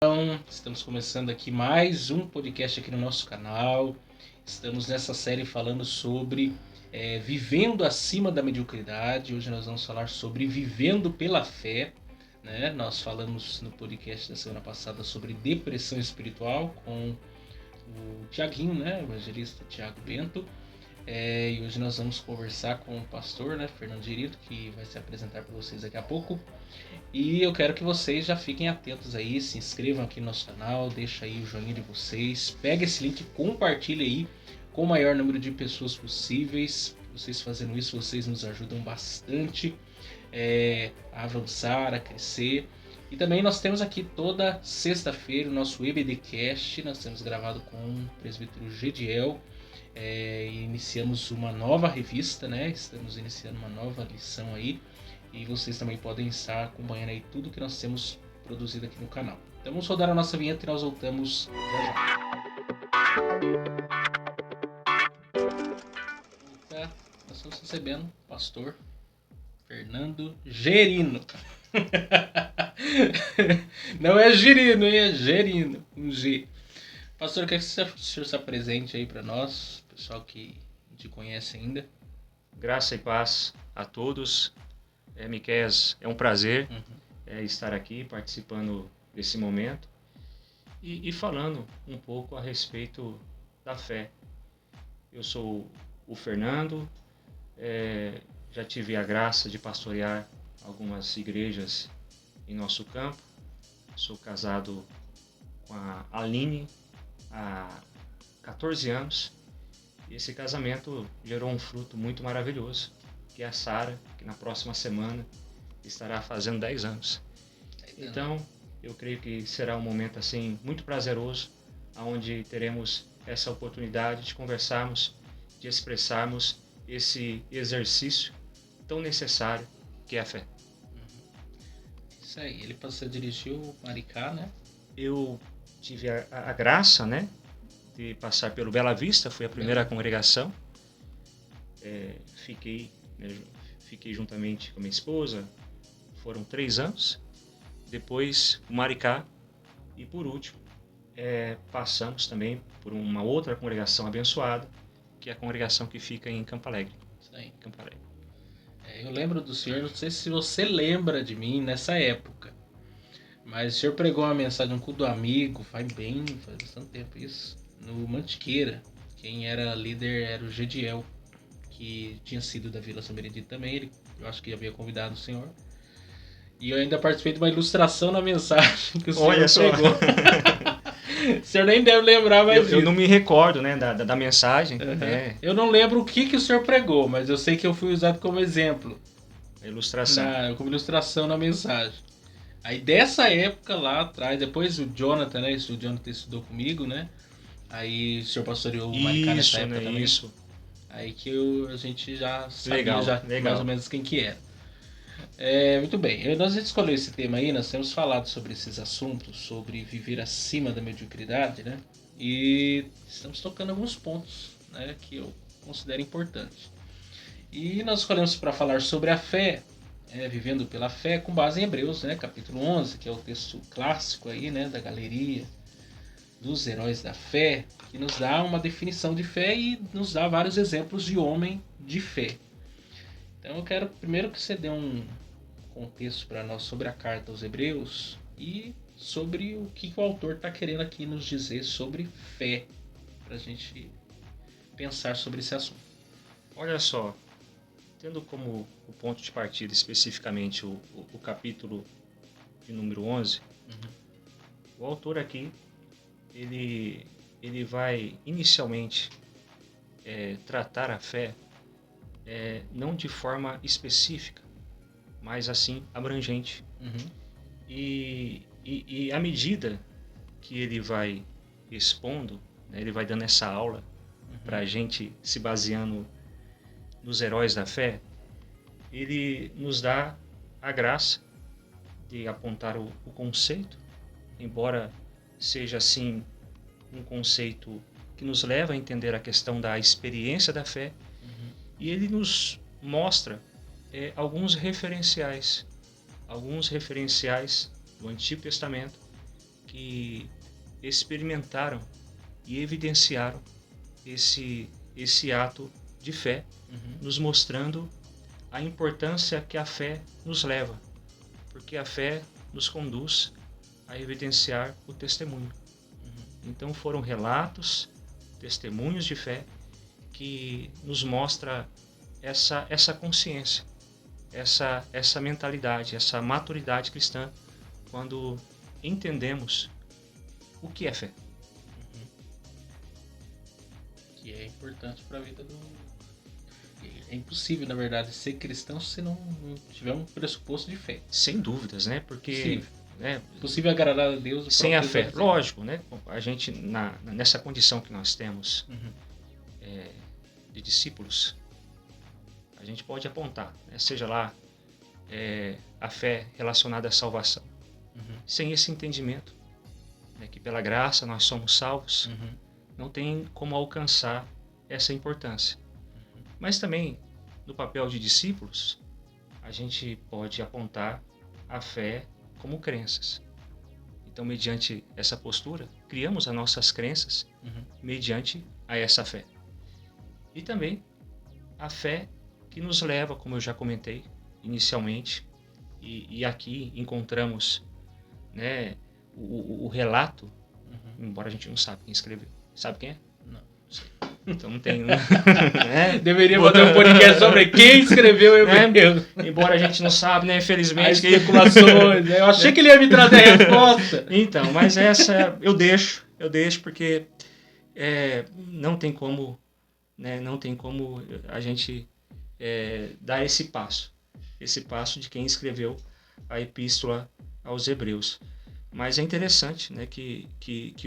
Então, estamos começando aqui mais um podcast aqui no nosso canal. Estamos nessa série falando sobre vivendo acima da mediocridade. Hoje nós vamos falar sobre vivendo pela fé. Né? Nós falamos no podcast da semana passada sobre depressão espiritual com o Tiaguinho, né? O evangelista Tiago Bento. E hoje nós vamos conversar com o pastor, né, Fernando Gerito, que vai se apresentar para vocês daqui a pouco. E eu quero que vocês já fiquem atentos aí, se inscrevam aqui no nosso canal, deixa aí o joinha de vocês, pega esse link, compartilha aí com o maior número de pessoas possíveis. Vocês fazendo isso, vocês nos ajudam bastante a avançar, a crescer. E também nós temos aqui toda sexta-feira o nosso EBDcast, nós temos gravado com o presbítero Gediel. Iniciamos uma nova revista, né? Estamos iniciando uma nova lição aí. E vocês também podem estar acompanhando aí tudo que nós temos produzido aqui no canal. Então vamos rodar a nossa vinheta e nós voltamos já já. Nós estamos recebendo o pastor Fernando Gerino. Não é Girino, é Gerino, um G. Pastor, quer que o senhor se apresente aí para nós, pessoal que não te conhece ainda. Graça e paz a todos. Miqueias, é um prazer estar aqui participando desse momento e falando um pouco a respeito da fé. Eu sou o Fernando, já tive a graça de pastorear algumas igrejas em nosso campo. Sou casado com a Aline há 14 anos. E esse casamento gerou um fruto muito maravilhoso, que é a Sara, que na próxima semana estará fazendo 10 anos. Então, eu creio que será um momento assim muito prazeroso, onde teremos essa oportunidade de conversarmos, de expressarmos esse exercício tão necessário que é a fé. Isso aí, ele passou a dirigir o Maricá, né? Eu tive a graça, né, de passar pelo Bela Vista, fui a primeira congregação. Fiquei juntamente com minha esposa, foram 3 anos. Depois o Maricá e por último passamos também por uma outra congregação abençoada, que é a congregação que fica em Campo Alegre. Isso aí. Campo Alegre. Eu lembro do senhor, não sei se você lembra de mim nessa época, mas o senhor pregou uma mensagem, um culto do amigo, faz bastante tempo isso, no Mantiqueira. Quem era líder era o Gediel, que tinha sido da Vila São Benedito também. Eu acho que havia convidado o senhor. E eu ainda participei de uma ilustração na mensagem que o senhor pregou. O senhor nem deve lembrar mais disso. Eu não me recordo, né, da mensagem. Eu não lembro o que o senhor pregou, mas eu sei que eu fui usado como exemplo. A ilustração. Como ilustração na mensagem. Aí dessa época lá atrás, depois o Jonathan, né? O Jonathan estudou comigo, né? Aí o senhor pastoreou o Maricá nessa época também. Isso. Aí que a gente já sabia legal. Mais ou menos quem que era. Muito bem, nós escolhemos esse tema aí, nós temos falado sobre esses assuntos, sobre viver acima da mediocridade, né? E estamos tocando alguns pontos, né, que eu considero importantes. E nós escolhemos para falar sobre a fé, vivendo pela fé, com base em Hebreus, né, capítulo 11, que é o texto clássico aí, né, da galeria dos heróis da fé, que nos dá uma definição de fé e nos dá vários exemplos de homem de fé. Então eu quero primeiro que você dê um contexto para nós sobre a carta aos Hebreus e sobre o que o autor está querendo aqui nos dizer sobre fé, para a gente pensar sobre esse assunto. Olha só, tendo como o ponto de partida especificamente o capítulo de número 11, o autor aqui, ele vai inicialmente tratar a fé não de forma específica, mas assim abrangente. E à medida que ele vai expondo, né, ele vai dando essa aula para a gente se baseando nos heróis da fé, ele nos dá a graça de apontar o conceito, embora seja assim um conceito que nos leva a entender a questão da experiência da fé, e ele nos mostra alguns referenciais do Antigo Testamento que experimentaram e evidenciaram esse ato de fé, nos mostrando a importância que a fé nos leva, porque a fé nos conduz a evidenciar o testemunho. Então foram relatos, testemunhos de fé que nos mostra essa consciência, essa mentalidade, essa maturidade cristã, quando entendemos o que é fé. Que é importante para a vida do... É impossível, na verdade, ser cristão se não tiver um pressuposto de fé. Sem dúvidas, né? Porque... É possível agradar a Deus sem a fé, lógico, né? A gente, nessa condição que nós temos de discípulos, a gente pode apontar, né? Seja lá a fé relacionada à salvação. Sem esse entendimento, né, que pela graça nós somos salvos, não tem como alcançar essa importância. Mas também, no papel de discípulos, a gente pode apontar a fé como crenças. Então, mediante essa postura, criamos as nossas crenças mediante a essa fé. E também a fé que nos leva, como eu já comentei inicialmente, e aqui encontramos, né, o relato, embora a gente não saiba quem escreveu. Sabe quem é? Não sei. Então não tem... Deveria botar um podcast sobre quem escreveu Hebreus. Embora a gente não sabe, né? Infelizmente. As especulações. Eu achei que ele ia me trazer a resposta. Então, mas essa eu deixo porque não tem como, né? Não tem como a gente dar esse passo de quem escreveu a Epístola aos Hebreus. Mas é interessante, né, que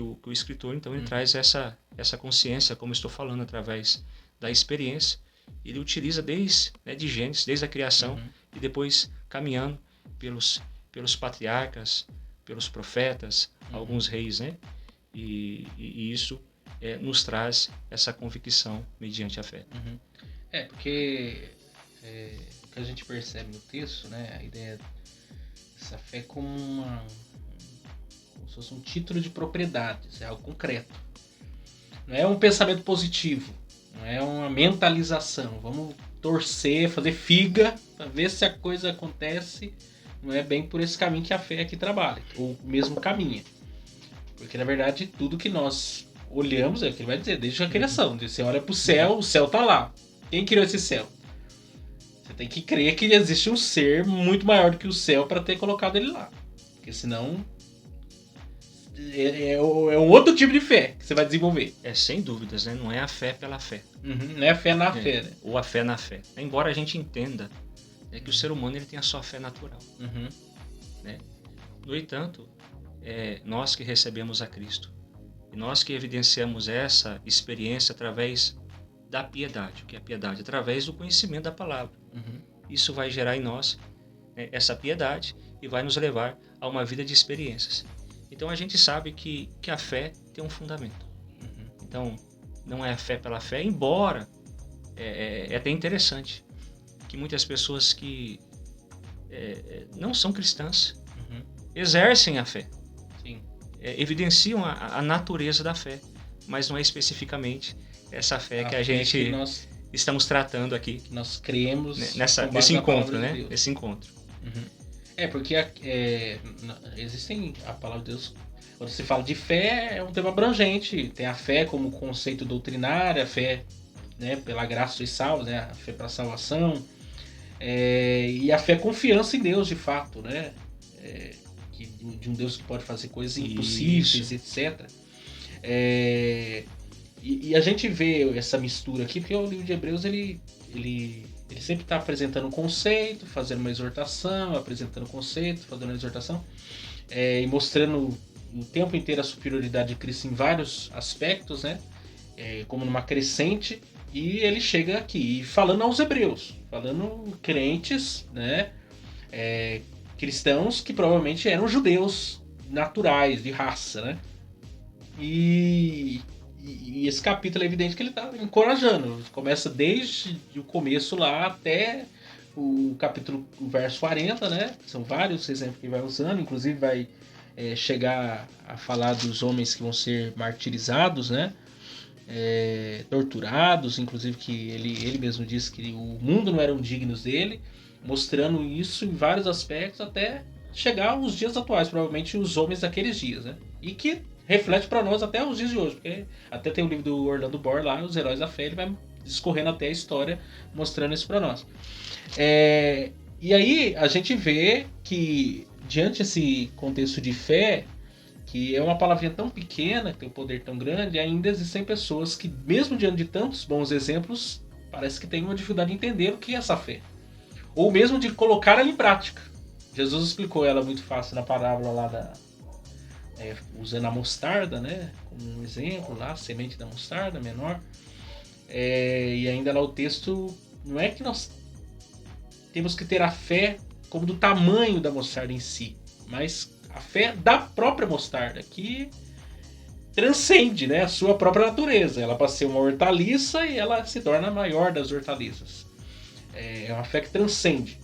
o escritor, então, ele traz essa consciência, como estou falando, através da experiência. Ele utiliza de Gênesis, desde a criação, e depois caminhando pelos patriarcas, pelos profetas, alguns reis, né? E isso nos traz essa convicção mediante a fé. Porque o que a gente percebe no texto, né, a ideia dessa fé como se fosse um título de propriedade, é algo concreto. Não é um pensamento positivo, não é uma mentalização. Vamos torcer, fazer figa para ver se a coisa acontece. Não é bem por esse caminho que a fé aqui trabalha, ou mesmo caminha. Porque na verdade tudo que nós olhamos é o que ele vai dizer, desde a criação. Você olha para o céu está lá. Quem criou esse céu? Você tem que crer que existe um ser muito maior do que o céu para ter colocado ele lá. Porque senão é um outro tipo de fé que você vai desenvolver. Sem dúvidas, né? Não é a fé pela fé. Não é a fé na fé, né? Ou a fé na fé. Embora a gente entenda que o ser humano ele tem a sua fé natural. Né? No entanto, nós que recebemos a Cristo, e nós que evidenciamos essa experiência através da piedade. O que é a piedade? Através do conhecimento da palavra. Isso vai gerar em nós essa piedade e vai nos levar a uma vida de experiências. Então a gente sabe que a fé tem um fundamento. Então não é a fé pela fé, embora é até interessante que muitas pessoas que não são cristãs exercem a fé. Sim. Evidenciam a natureza da fé, mas não é especificamente essa fé que a gente estamos tratando aqui. Que nós cremos nesse encontro, né? De esse encontro. Porque existem a palavra de Deus. Quando se fala de fé, é um tema abrangente. Tem a fé como conceito doutrinário, a fé, né, pela graça sois salvos, né, a fé para a salvação, e a fé é confiança em Deus, de fato, né, de um Deus que pode fazer coisas impossíveis, etc. E a gente vê essa mistura aqui, porque o livro de Hebreus ele sempre está apresentando um conceito, fazendo uma exortação, apresentando um conceito, fazendo uma exortação, e mostrando o tempo inteiro a superioridade de Cristo em vários aspectos, né? Como numa crescente, e ele chega aqui falando aos hebreus, falando crentes, né? Cristãos que provavelmente eram judeus naturais, de raça, né? E esse capítulo é evidente que ele está encorajando. Começa desde o começo lá até o verso 40, né? São vários exemplos que ele vai usando, inclusive vai chegar a falar dos homens que vão ser martirizados, né? Torturados, inclusive que ele mesmo disse que o mundo não eram dignos dele, mostrando isso em vários aspectos até chegar aos dias atuais, provavelmente os homens daqueles dias, né? E que reflete para nós até os dias de hoje, porque até tem o livro do Orlando Bohr lá, Os Heróis da Fé, ele vai discorrendo até a história, mostrando isso para nós. E aí a gente vê que diante desse contexto de fé, que é uma palavrinha tão pequena, que tem um poder tão grande, ainda existem pessoas que, mesmo diante de tantos bons exemplos, parece que têm uma dificuldade de entender o que é essa fé. Ou mesmo de colocar ela em prática. Jesus explicou ela muito fácil na parábola lá usando a mostarda, né? Como um exemplo lá, a semente da mostarda menor. E ainda lá o texto, não é que nós temos que ter a fé como do tamanho da mostarda em si, mas a fé da própria mostarda, que transcende, né, a sua própria natureza. Ela pode ser uma hortaliça e ela se torna a maior das hortaliças. É uma fé que transcende.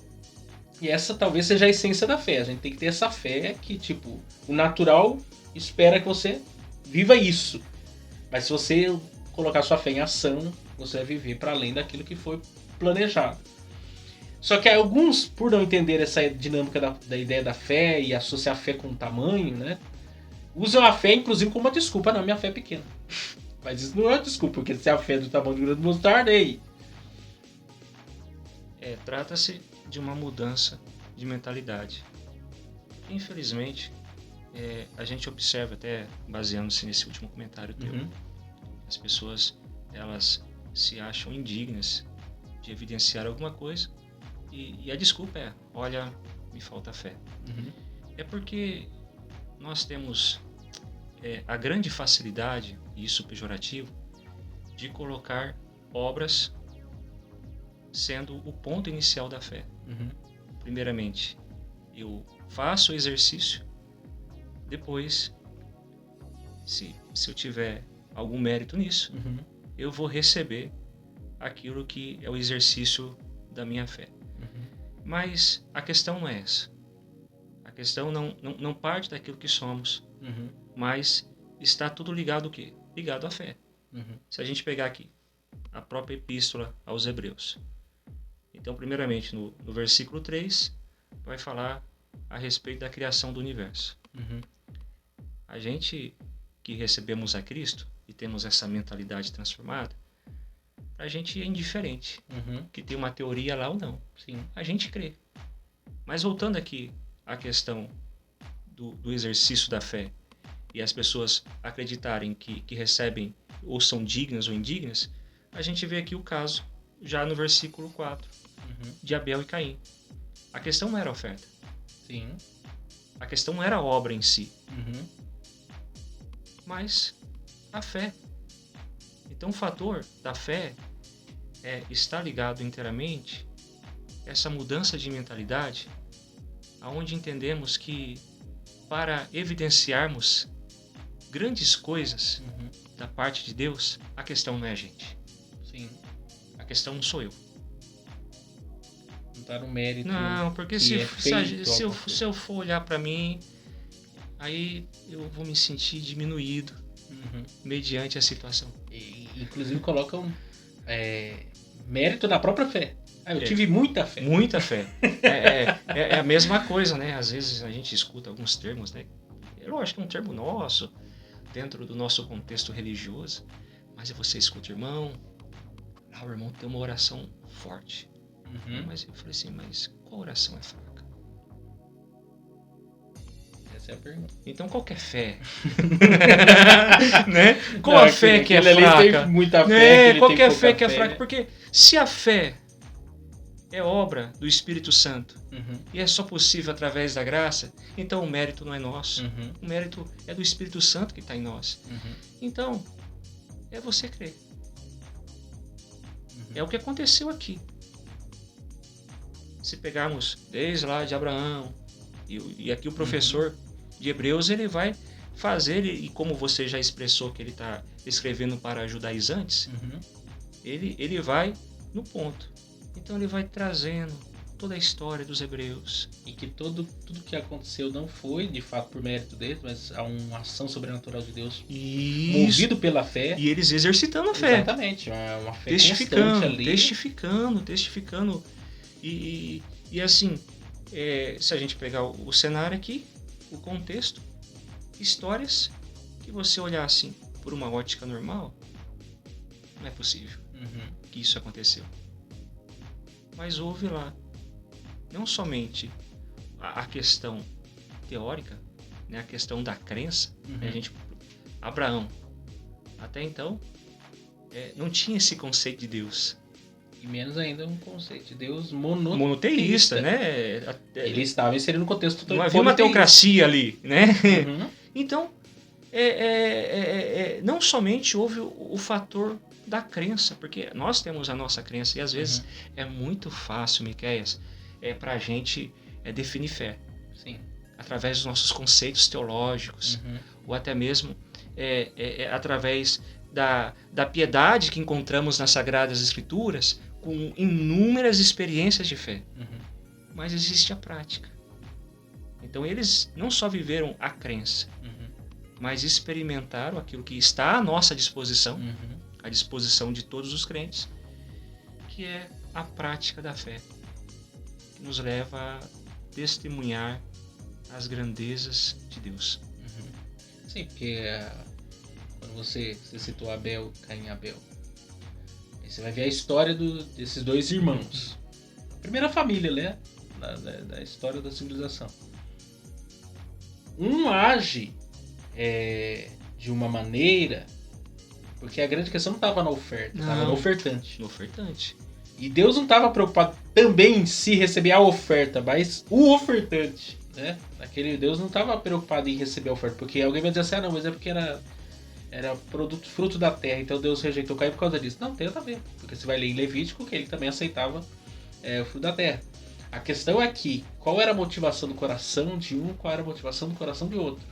E essa talvez seja a essência da fé. A gente tem que ter essa fé que, tipo, o natural espera que você viva isso. Mas se você colocar sua fé em ação, você vai viver para além daquilo que foi planejado. Só que alguns, por não entender essa dinâmica da ideia da fé e associar a fé com o tamanho, né, usam a fé, inclusive, como uma desculpa. Não, minha fé é pequena. Mas isso não é uma desculpa, porque se a fé é do tamanho do grão de mostarda, aí... Trata-se de uma mudança de mentalidade. Infelizmente, a gente observa, até baseando-se nesse último comentário teu, as pessoas, elas se acham indignas de evidenciar alguma coisa e a desculpa é, olha, me falta fé. É porque nós temos a grande facilidade, e isso pejorativo, de colocar obras sendo o ponto inicial da fé. Primeiramente, eu faço o exercício, depois, se eu tiver algum mérito nisso, eu vou receber aquilo que é o exercício da minha fé. Mas a questão não é essa. A questão não parte daquilo que somos, mas está tudo ligado ao quê? Ligado à fé. Se a gente pegar aqui a própria epístola aos Hebreus. Então, primeiramente, no versículo 3, vai falar a respeito da criação do universo. A gente que recebemos a Cristo e temos essa mentalidade transformada, a gente é indiferente, que tem uma teoria lá ou não. Sim. A gente crê. Mas voltando aqui à questão do exercício da fé e as pessoas acreditarem que recebem ou são dignas ou indignas, a gente vê aqui o caso já no versículo 4 de Abel e Caim. A questão não era a oferta. Sim. A questão não era a obra em si, mas a fé. Então o fator da fé está ligado inteiramente a essa mudança de mentalidade, aonde entendemos que para evidenciarmos grandes coisas da parte de Deus, a questão não é a gente. Sim. A questão não sou eu. Não está no mérito. Não, porque se eu for olhar para mim, aí eu vou me sentir diminuído mediante a situação. Inclusive colocam mérito na própria fé. Eu tive muita fé. Muita fé. É a mesma coisa, né? Às vezes a gente escuta alguns termos, né? Eu acho que é um termo nosso, dentro do nosso contexto religioso, mas você escuta, irmão, o irmão tem uma oração forte. Mas eu falei assim, mas qual oração é fraca? Essa é a pergunta. Então qual que é fé? Né? Qual a fé que é fraca? Tem muita fé, qual que é a fé que é fraca? Porque se a fé é obra do Espírito Santo e é só possível através da graça, então o mérito não é nosso. O mérito é do Espírito Santo que está em nós. Então, é você crer. É o que aconteceu aqui. Se pegarmos desde lá de Abraão, e aqui o professor de Hebreus, ele vai fazer, e como você já expressou que ele está escrevendo para judaizantes, ele vai no ponto. Então ele vai trazendo toda a história dos hebreus. E que tudo que aconteceu não foi de fato por mérito deles, mas há uma ação sobrenatural de Deus, movido pela fé. E eles exercitando a fé. Exatamente, uma fé constante ali. Testificando. E assim, se a gente pegar o cenário aqui, o contexto, histórias que você olhar assim por uma ótica normal, não é possível que isso aconteceu. Mas houve lá não somente a questão teórica, né, a questão da crença, né, Abraão, até então, não tinha esse conceito de Deus. E menos ainda um conceito de Deus monoteísta, né? Ele estava inserido no contexto todo. Não havia uma teocracia ali, né? Então, não somente houve o fator da crença, porque nós temos a nossa crença e às vezes é muito fácil, Miqueias, para a gente definir fé. Sim. Através dos nossos conceitos teológicos, ou até mesmo através da piedade que encontramos nas Sagradas Escrituras, com inúmeras experiências de fé. Mas existe a prática. Então eles não só viveram a crença, mas experimentaram aquilo que está à nossa disposição, à disposição de todos os crentes, que é a prática da fé, que nos leva a testemunhar as grandezas de Deus. Sim, porque quando você citou Abel, Caim e Abel, aí você vai ver a história desses dois irmãos. A primeira família, né? Da história da civilização. Um age de uma maneira, porque a grande questão não estava na oferta, estava no ofertante. No ofertante. E Deus não estava preocupado também em si receber a oferta, mas o ofertante, né? Deus não estava preocupado em receber a oferta, porque alguém vai dizer assim, não, mas é porque era fruto da terra, então Deus rejeitou Caim por causa disso. Não, tem nada a ver, porque você vai ler em Levítico que ele também aceitava o fruto da terra. A questão é que, qual era a motivação do coração de um, qual era a motivação do coração do outro?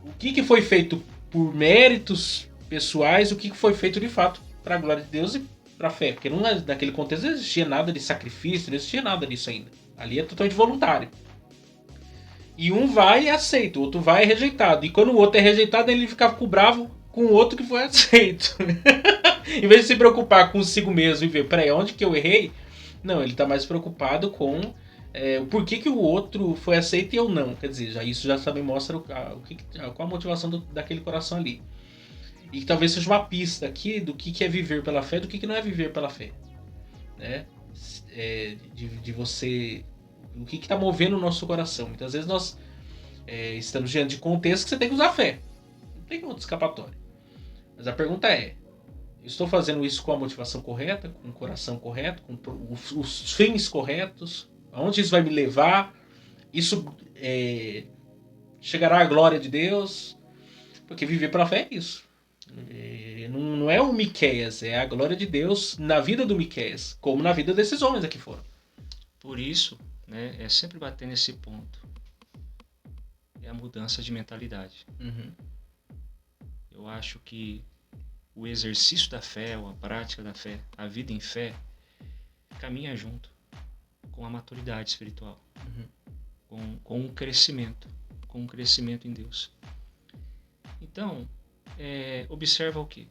O que foi feito por méritos pessoais, o que foi feito de fato para a glória de Deus e para a fé? Porque naquele contexto não existia nada de sacrifício, não existia nada disso ainda. Ali é totalmente voluntário. E um vai e aceita, o outro vai e é rejeitado. E quando o outro é rejeitado, ele ficava bravo com o outro que foi aceito. Em vez de se preocupar consigo mesmo e ver, peraí, onde que eu errei? Não, ele está mais preocupado com por que o outro foi aceito e eu não. Quer dizer, isso já também mostra qual a motivação daquele coração ali. E que talvez seja uma pista aqui do que é viver pela fé e do que não é viver pela fé. Né? De você... O que está movendo o nosso coração. Muitas vezes nós estamos diante de contextos que você tem que usar fé. Não tem outra escapatória. Mas a pergunta é, eu estou fazendo isso com a motivação correta, com o coração correto, com os fins corretos? Aonde isso vai me levar? Isso chegará à glória de Deus? Porque viver pela fé é isso. Não é o Miqueias, é a glória de Deus na vida do Miqueias, como na vida desses homens aqui fora. Por isso, né, é sempre bater nesse ponto. É a mudança de mentalidade. Eu acho que o exercício da fé, ou a prática da fé, a vida em fé, caminha junto com a maturidade espiritual, com o crescimento em Deus. Então, observa o quê?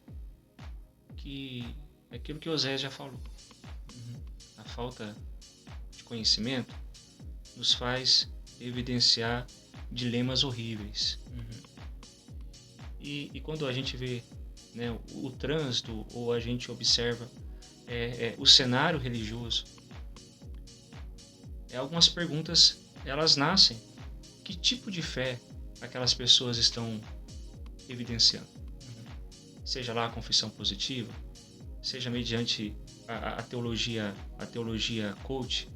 Que aquilo que Osés já falou. A falta de conhecimento nos faz evidenciar dilemas horríveis. E quando a gente vê, né, o trânsito, ou a gente observa o cenário religioso, algumas perguntas elas nascem. Que tipo de fé aquelas pessoas estão evidenciando? Seja lá a confissão positiva, seja mediante a teologia coach,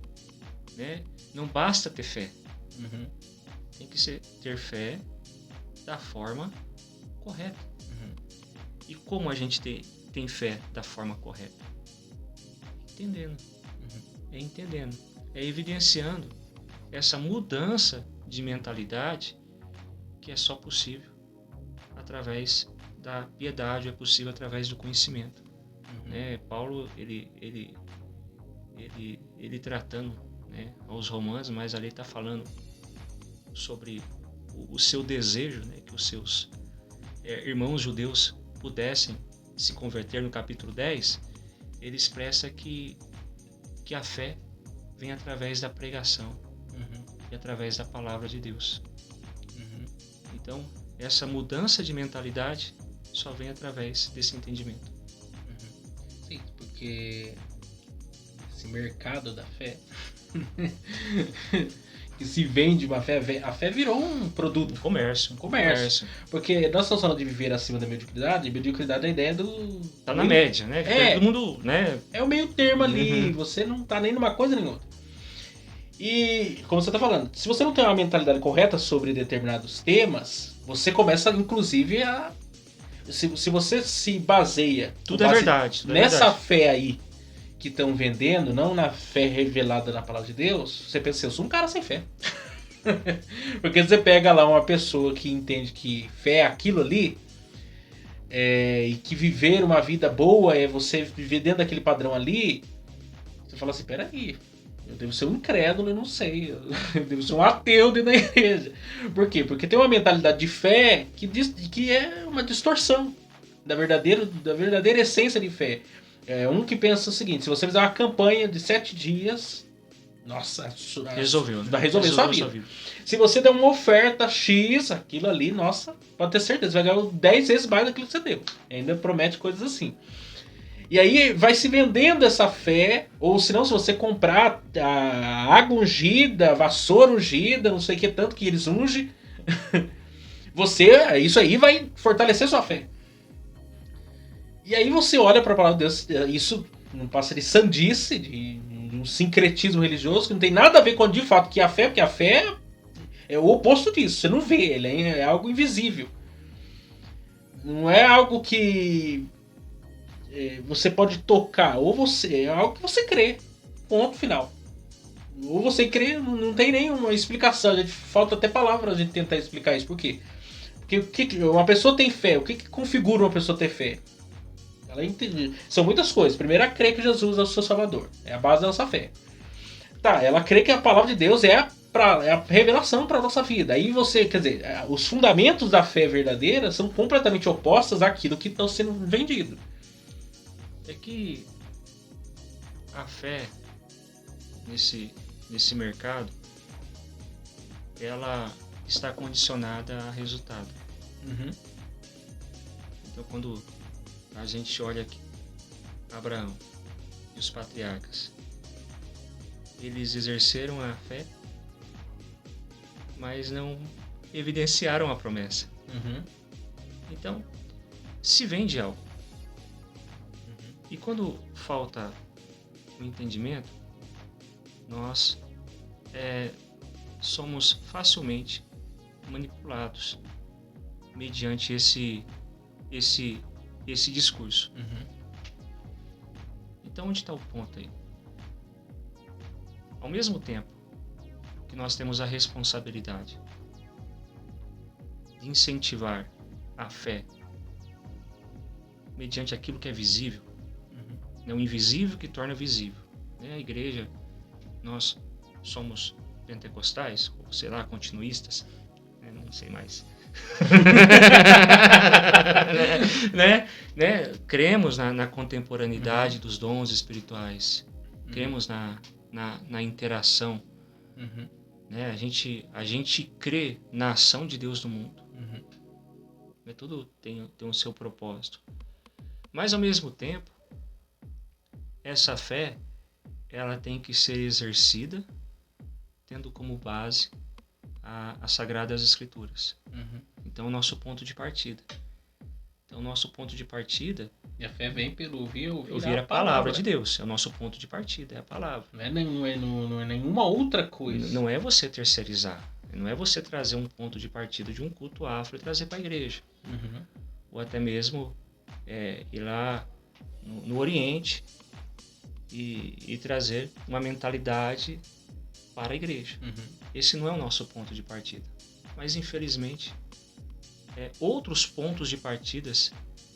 né? Não basta ter fé. Tem que ter fé da forma correta. E como a gente tem fé da forma correta? Entendendo. Entendendo. Evidenciando essa mudança de mentalidade que é só possível através da piedade, é possível através do conhecimento. Paulo ele ele tratando, né, aos romanos, mas ali está falando sobre o seu desejo, né, que os seus irmãos judeus pudessem se converter. No capítulo 10, ele expressa que a fé vem através da pregação e através da palavra de Deus. Então, essa mudança de mentalidade só vem através desse entendimento. Sim, porque esse mercado da fé que se vende uma fé, a fé virou um produto. Um comércio. Porque nós estamos falando de viver acima da mediocridade, e mediocridade é a ideia do... Tá na média, né? Todo mundo, né? É o meio termo ali, você não tá nem numa coisa nem outra. E, como você tá falando, se você não tem uma mentalidade correta sobre determinados temas, você começa, inclusive, a... Se você se baseia... Tudo é verdade. Nessa fé aí que estão vendendo, não na fé revelada na palavra de Deus, você pensa, eu sou um cara sem fé. Porque você pega lá uma pessoa que entende que fé é aquilo ali, e que viver uma vida boa é você viver dentro daquele padrão ali, você fala assim, peraí, eu devo ser um incrédulo, eu não sei, eu devo ser um ateu dentro da igreja. Por quê? Porque tem uma mentalidade de fé que é uma distorção da verdadeira essência de fé. É um que pensa o seguinte, se você fizer uma campanha de 7 dias, nossa, resolveu, né? Vai resolver sua vida. Se você der uma oferta X, aquilo ali, nossa, pode ter certeza, vai ganhar 10 vezes mais daquilo que você deu. E ainda promete coisas assim. E aí vai se vendendo essa fé, ou senão se você comprar a água ungida, a vassoura ungida, não sei o que tanto que eles ungem, isso aí vai fortalecer sua fé. E aí você olha para a palavra de Deus, isso não passa de sandice, de um sincretismo religioso, que não tem nada a ver com de fato que a fé, porque a fé é o oposto disso, você não vê, ele é algo invisível. Não é algo que você pode tocar, é algo que você crê, ponto final. Ou você crê, não tem nenhuma explicação, falta até palavras a gente tentar explicar isso, por quê? Porque uma pessoa tem fé, o que configura uma pessoa ter fé? Ela entende. São muitas coisas. Primeiro, ela crê que Jesus é o seu Salvador. É a base da nossa fé. Tá, ela crê que a palavra de Deus é a revelação para a nossa vida. Aí você, quer dizer, os fundamentos da fé verdadeira são completamente opostos àquilo que está sendo vendido. É que a fé nesse mercado, ela está condicionada a resultado. Então, quando a gente olha aqui Abraão e os patriarcas, eles exerceram a fé, mas não evidenciaram a promessa. Então, se vende algo. E quando falta o entendimento, nós somos facilmente manipulados mediante esse discurso. Então, onde está o ponto aí? Ao mesmo tempo que nós temos a responsabilidade de incentivar a fé mediante aquilo que é visível, é o invisível que torna visível. A igreja, nós somos pentecostais, ou sei lá, continuistas, não sei mais. Cremos na contemporaneidade dos dons espirituais, cremos na interação, a gente crê na ação de Deus no mundo. Tudo tem o seu propósito, mas ao mesmo tempo essa fé ela tem que ser exercida tendo como base as Sagradas Escrituras. Então, o nosso ponto de partida. E a fé vem pelo ouvir a palavra de Deus. É o nosso ponto de partida, é a palavra. Não é nenhuma outra coisa. Não é você terceirizar. Não é você trazer um ponto de partida de um culto afro e trazer para a igreja. Ou até mesmo ir lá no Oriente e trazer uma mentalidade para a igreja. Esse não é o nosso ponto de partida. Mas, infelizmente, outros pontos de partidas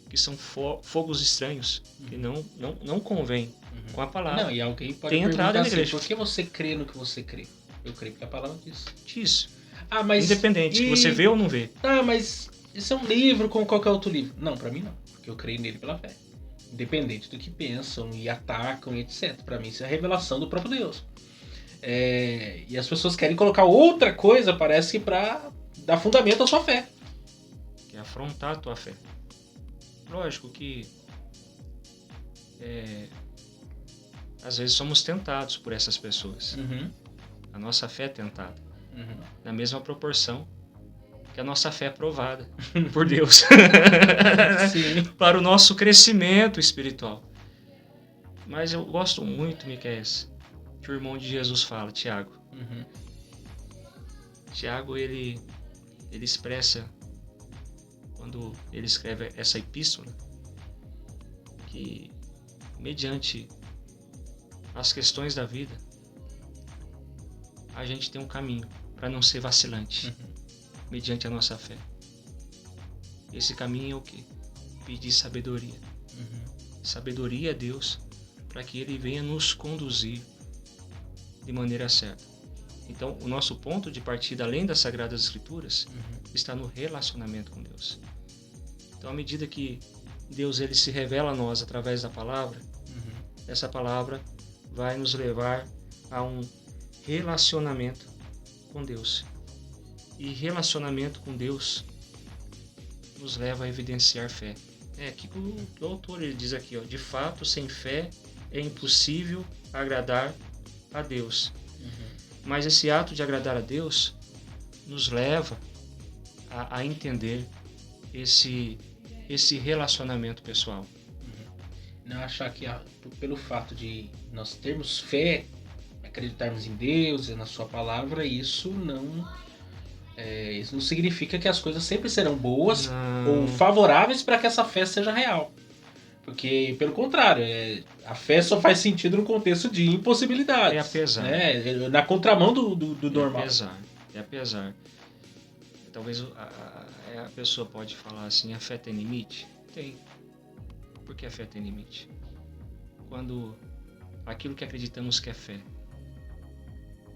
que são fogos estranhos, que não convém com a palavra. Não, e alguém pode tem entrado perguntar na assim, igreja. por que você crê no que você crê? Eu creio porque a palavra diz. Isso. Mas... Independente, que você vê ou não vê. Mas isso é um livro como qualquer outro livro. Não, pra mim não, porque eu creio nele pela fé. Independente do que pensam e atacam e etc. Pra mim isso é a revelação do próprio Deus. E as pessoas querem colocar outra coisa, parece que pra dar fundamento à sua fé. Que é afrontar a tua fé. Lógico que às vezes somos tentados por essas pessoas. A nossa fé é tentada. Na mesma proporção que a nossa fé é provada por Deus. Sim. Para o nosso crescimento espiritual. Mas eu gosto muito, Miqueias, que o irmão de Jesus fala, Tiago. Tiago, ele expressa, quando ele escreve essa epístola, que mediante as questões da vida, a gente tem um caminho para não ser vacilante, mediante a nossa fé. Esse caminho é o quê? Pedir sabedoria. Sabedoria a Deus, para que Ele venha nos conduzir de maneira certa. Então, o nosso ponto de partida, além das Sagradas Escrituras, está no relacionamento com Deus. Então, à medida que Deus ele se revela a nós através da palavra, essa palavra vai nos levar a um relacionamento com Deus. E relacionamento com Deus nos leva a evidenciar fé. Aqui que o autor ele diz aqui, de fato, sem fé é impossível agradar a Deus. Mas esse ato de agradar a Deus nos leva a entender esse relacionamento pessoal. Não achar que pelo fato de nós termos fé, acreditarmos em Deus e na sua palavra, isso não significa que as coisas sempre serão boas ou favoráveis para que essa fé seja real. Porque, pelo contrário, a fé só faz sentido no contexto de impossibilidades. Apesar. Na contramão do normal. Apesar. Talvez a pessoa pode falar assim, a fé tem limite? Tem. Por que a fé tem limite? Quando aquilo que acreditamos que é fé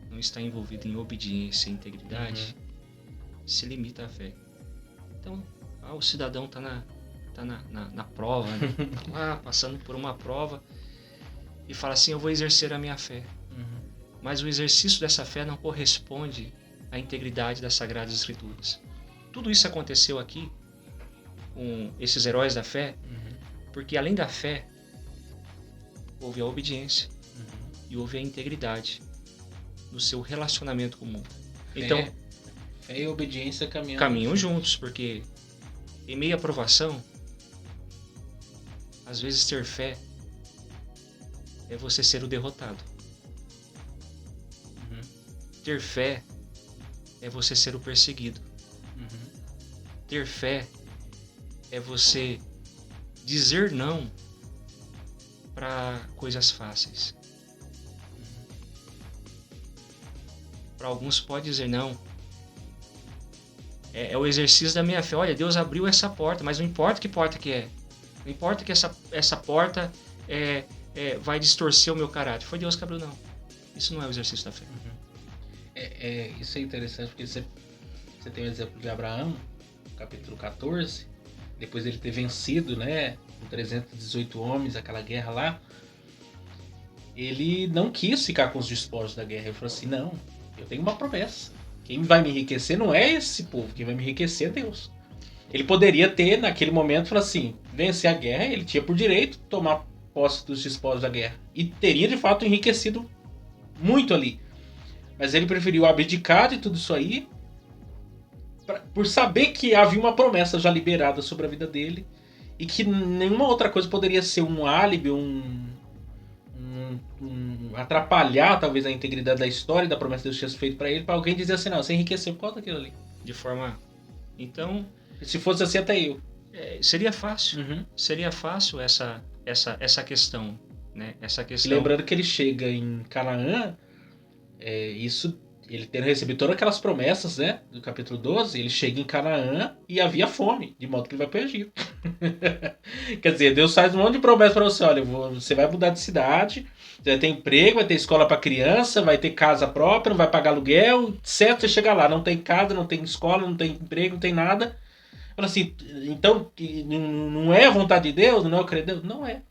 não está envolvido em obediência e integridade, se limita à fé. Então, o cidadão está na prova, né? Lá passando por uma prova e fala assim, eu vou exercer a minha fé. Mas o exercício dessa fé não corresponde à integridade das Sagradas Escrituras. Tudo isso aconteceu aqui com esses heróis da fé, porque além da fé houve a obediência e houve a integridade no seu relacionamento com o mundo. Então, fé e obediência caminham juntos, porque em meio à provação, às vezes ter fé é você ser o derrotado. Ter fé é você ser o perseguido. Ter fé é você dizer não para coisas fáceis. Para alguns pode dizer não. É o exercício da minha fé. Olha, Deus abriu essa porta, mas não importa que porta que é. Não importa que essa porta vai distorcer o meu caráter. Foi Deus que abriu, não. Isso não é o exercício da fé. Isso é interessante, porque você tem o exemplo de Abraão, capítulo 14, depois dele ter vencido, né, com 318 homens, aquela guerra lá, ele não quis ficar com os despojos da guerra. Ele falou assim, não, eu tenho uma promessa. Quem vai me enriquecer não é esse povo, quem vai me enriquecer é Deus. Ele poderia ter, naquele momento, falar assim, vencer a guerra, ele tinha por direito tomar posse dos despojos da guerra. E teria, de fato, enriquecido muito ali. Mas ele preferiu abdicar de tudo isso aí, por saber que havia uma promessa já liberada sobre a vida dele, e que nenhuma outra coisa poderia ser um álibi, atrapalhar, talvez, a integridade da história e da promessa que Deus tinha feito para ele, para alguém dizer assim, não, você enriqueceu por causa daquilo ali. De forma... Então... Se fosse assim, até eu. Seria fácil. Seria fácil essa questão, né? Essa questão... E lembrando que ele chega em Canaã, ele tendo recebido todas aquelas promessas, né, do capítulo 12, ele chega em Canaã e havia fome, de modo que ele vai para o Egito. Quer dizer, Deus faz um monte de promessa pra você. Olha, você vai mudar de cidade, você vai ter emprego, vai ter escola pra criança, vai ter casa própria, não vai pagar aluguel. Certo, você chega lá, não tem casa, não tem escola, não tem emprego, não tem nada. Fala assim, então não é a vontade de Deus, não é o querer de Deus? Não é.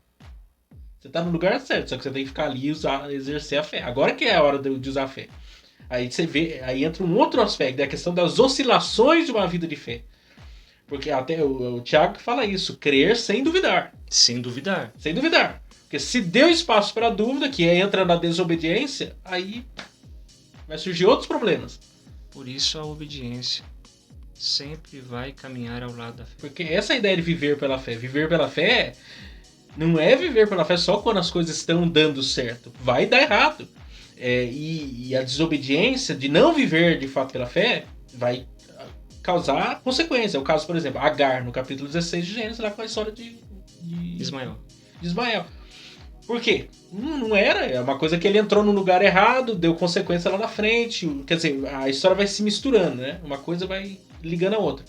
Você tá no lugar certo, só que você tem que ficar ali e exercer a fé. Agora que é a hora de usar a fé. Aí você vê, aí entra um outro aspecto, é a questão das oscilações de uma vida de fé. Porque até o Tiago que fala isso, crer sem duvidar. Sem duvidar. Sem duvidar. Porque se deu espaço para dúvida, que entra na desobediência, aí vai surgir outros problemas. Por isso a obediência sempre vai caminhar ao lado da fé. Porque essa ideia de viver pela fé. Viver pela fé não é viver pela fé só quando as coisas estão dando certo. Vai dar errado. E a desobediência de não viver de fato pela fé vai causar consequência. É o caso, por exemplo, Agar, no capítulo 16 de Gênesis, lá com a história de Ismael. Por quê? Não era. É uma coisa que ele entrou no lugar errado, deu consequência lá na frente. Quer dizer, a história vai se misturando, né? Uma coisa vai ligando a outra.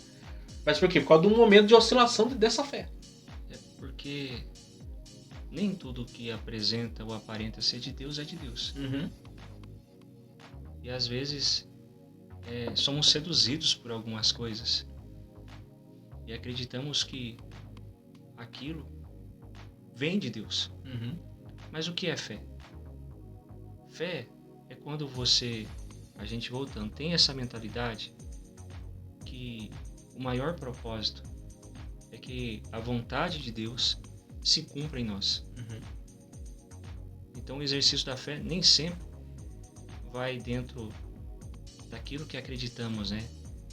Mas por quê? Por causa de um momento de oscilação dessa fé. É porque nem tudo que apresenta ou aparenta ser de Deus é de Deus. Uhum. E às vezes somos seduzidos por algumas coisas. E acreditamos que aquilo vem de Deus. Uhum. Mas o que é fé? Fé é quando a gente voltando, tem essa mentalidade que o maior propósito é que a vontade de Deus se cumpra em nós. Uhum. Então o exercício da fé nem sempre vai dentro daquilo que acreditamos, né?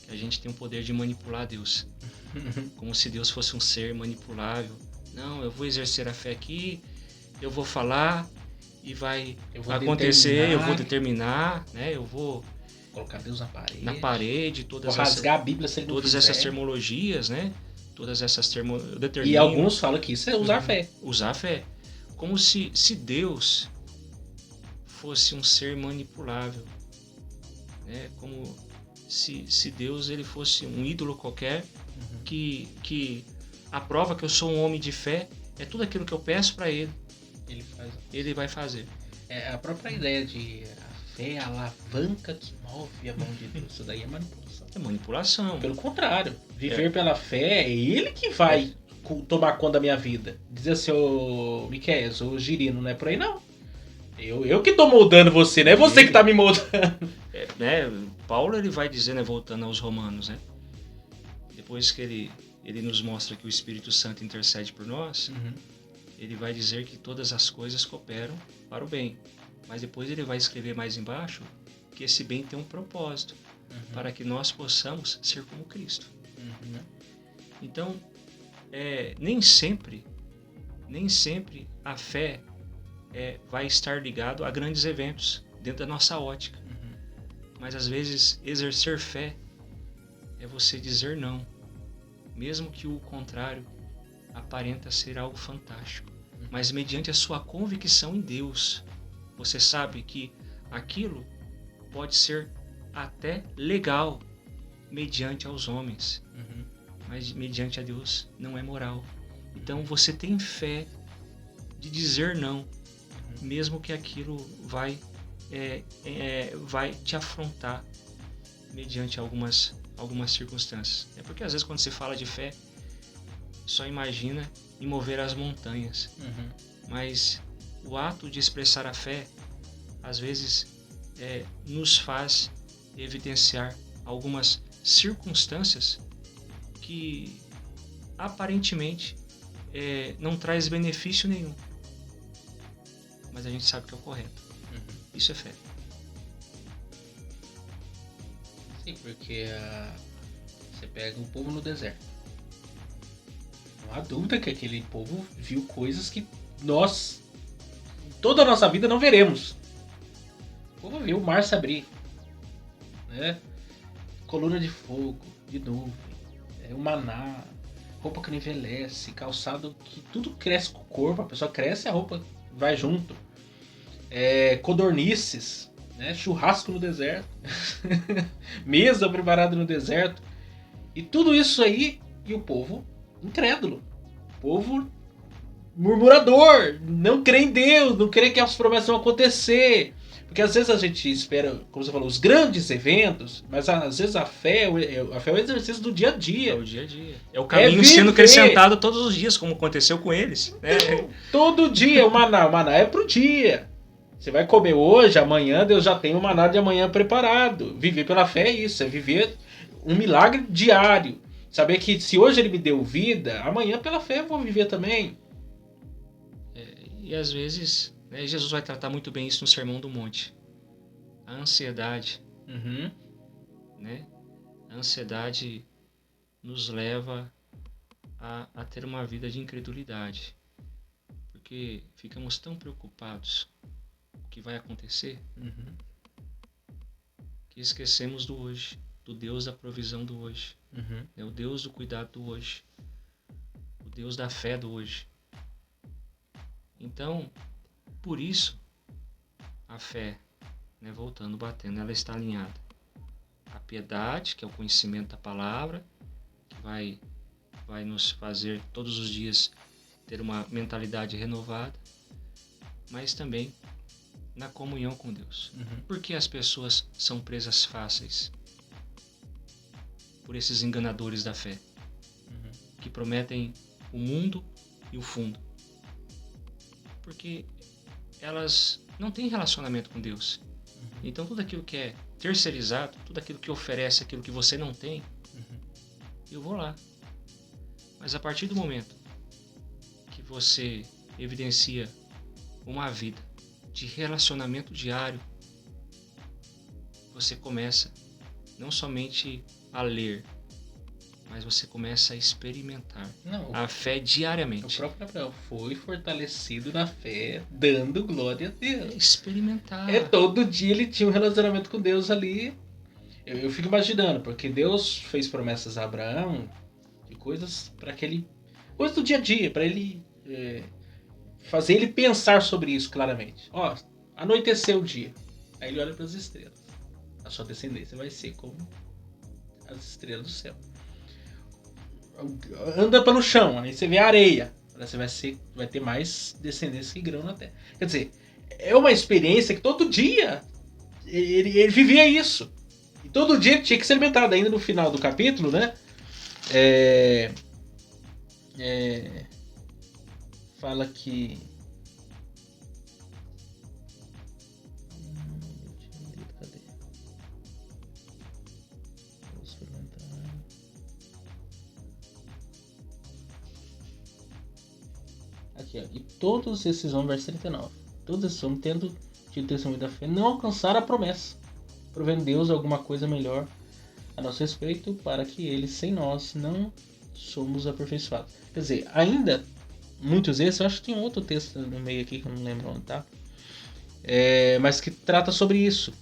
Que a gente tem o poder de manipular Deus. Como se Deus fosse um ser manipulável. Não, eu vou exercer a fé aqui, eu vou falar e vai acontecer, eu vou determinar, né? Eu vou colocar Deus na parede, vou rasgar a Bíblia se ele não todas quiser. essas terminologias, né? Todas essas E alguns falam que isso é usar fé. Usar fé. Como se Deus fosse um ser manipulável, né? Como se Deus ele fosse um ídolo qualquer, que a prova que eu sou um homem de fé é tudo aquilo que eu peço para ele, ele vai fazer. É a própria ideia de a fé é a alavanca que move a mão de Deus. Isso daí é manipulação. É manipulação. Pelo contrário, viver pela fé é ele que vai tomar conta da minha vida. Diz assim, ô Miqueias, ô Girino, não é por aí não. Eu que tô moldando você, não é você que tá me moldando. Paulo ele vai dizer, né, voltando aos Romanos, né? Depois que ele nos mostra que o Espírito Santo intercede por nós, ele vai dizer que todas as coisas cooperam para o bem. Mas depois ele vai escrever mais embaixo que esse bem tem um propósito, para que nós possamos ser como Cristo. Então, nem sempre a fé vai estar ligado a grandes eventos dentro da nossa ótica. Mas às vezes exercer fé é você dizer não, mesmo que o contrário aparenta ser algo fantástico. Mas mediante a sua convicção em Deus, você sabe que aquilo pode ser até legal mediante aos homens, mas mediante a Deus não é moral. Então você tem fé de dizer não, mesmo que aquilo vai te afrontar mediante algumas circunstâncias. É porque às vezes quando se fala de fé, só imagina em mover as montanhas. Mas o ato de expressar a fé, às vezes, nos faz evidenciar algumas circunstâncias que aparentemente não traz benefício nenhum. Mas a gente sabe que é o correto. Isso é fé. Sim, porque você pega um povo no deserto. Não há dúvida que aquele povo viu coisas que nós, toda a nossa vida, não veremos. O povo viu o mar se abrir, né? Coluna de fogo, de nuvem, o maná, roupa que não envelhece, calçado que tudo cresce com o corpo, a pessoa cresce e a roupa vai junto. Codornices, né? Churrasco no deserto, mesa preparada no deserto, e tudo isso aí, e o povo incrédulo. Povo murmurador, não crê em Deus, não crê que as promessas vão acontecer. Porque às vezes a gente espera, como você falou, os grandes eventos, mas às vezes a fé é o exercício do dia a dia. É o dia a dia. É o caminho sendo acrescentado todos os dias, como aconteceu com eles. Então, todo dia o maná é pro dia. Você vai comer hoje, amanhã Deus já tem o maná de amanhã preparado. Viver pela fé é isso, é viver um milagre diário. Saber que se hoje ele me deu vida, amanhã pela fé eu vou viver também. E às vezes, né, Jesus vai tratar muito bem isso no Sermão do Monte. A ansiedade, né? A ansiedade nos leva a ter uma vida de incredulidade. Porque ficamos tão preocupados com o que vai acontecer que esquecemos do hoje, do Deus da provisão do hoje, né? O Deus do cuidado do hoje, o Deus da fé do hoje. Então, por isso, a fé, né, voltando, batendo, ela está alinhada. A piedade, que é o conhecimento da palavra, que vai nos fazer todos os dias ter uma mentalidade renovada, mas também na comunhão com Deus. Porque as pessoas são presas fáceis por esses enganadores da fé, que prometem o mundo e o fundo. Porque elas não têm relacionamento com Deus. Então tudo aquilo que é terceirizado, tudo aquilo que oferece aquilo que você não tem, eu vou lá. Mas a partir do momento que você evidencia uma vida de relacionamento diário, você começa não somente a ler, mas você começa a experimentar a fé diariamente. O próprio Abraão foi fortalecido na fé, dando glória a Deus. Experimentar. Todo dia ele tinha um relacionamento com Deus ali. Eu fico imaginando, porque Deus fez promessas a Abraão de coisas para que ele... coisas do dia a dia, para ele fazer ele pensar sobre isso claramente. Anoiteceu o dia. Aí ele olha para as estrelas. A sua descendência vai ser como as estrelas do céu. Anda pelo chão, aí você vê a areia. Você vai ter mais descendência que grão na terra. Quer dizer, é uma experiência que todo dia ele vivia isso. E todo dia tinha que ser alimentado. Ainda no final do capítulo, né? Fala que... Aqui, ó. E todos esses homens, verso 39, todos esses homens, tendo tido testemunho da fé, não alcançaram a promessa, provendo Deus alguma coisa melhor a nosso respeito, para que eles, sem nós, não somos aperfeiçoados. Quer dizer, ainda, muitos desses, eu acho que tem outro texto no meio aqui, que eu não lembro onde tá, mas que trata sobre isso.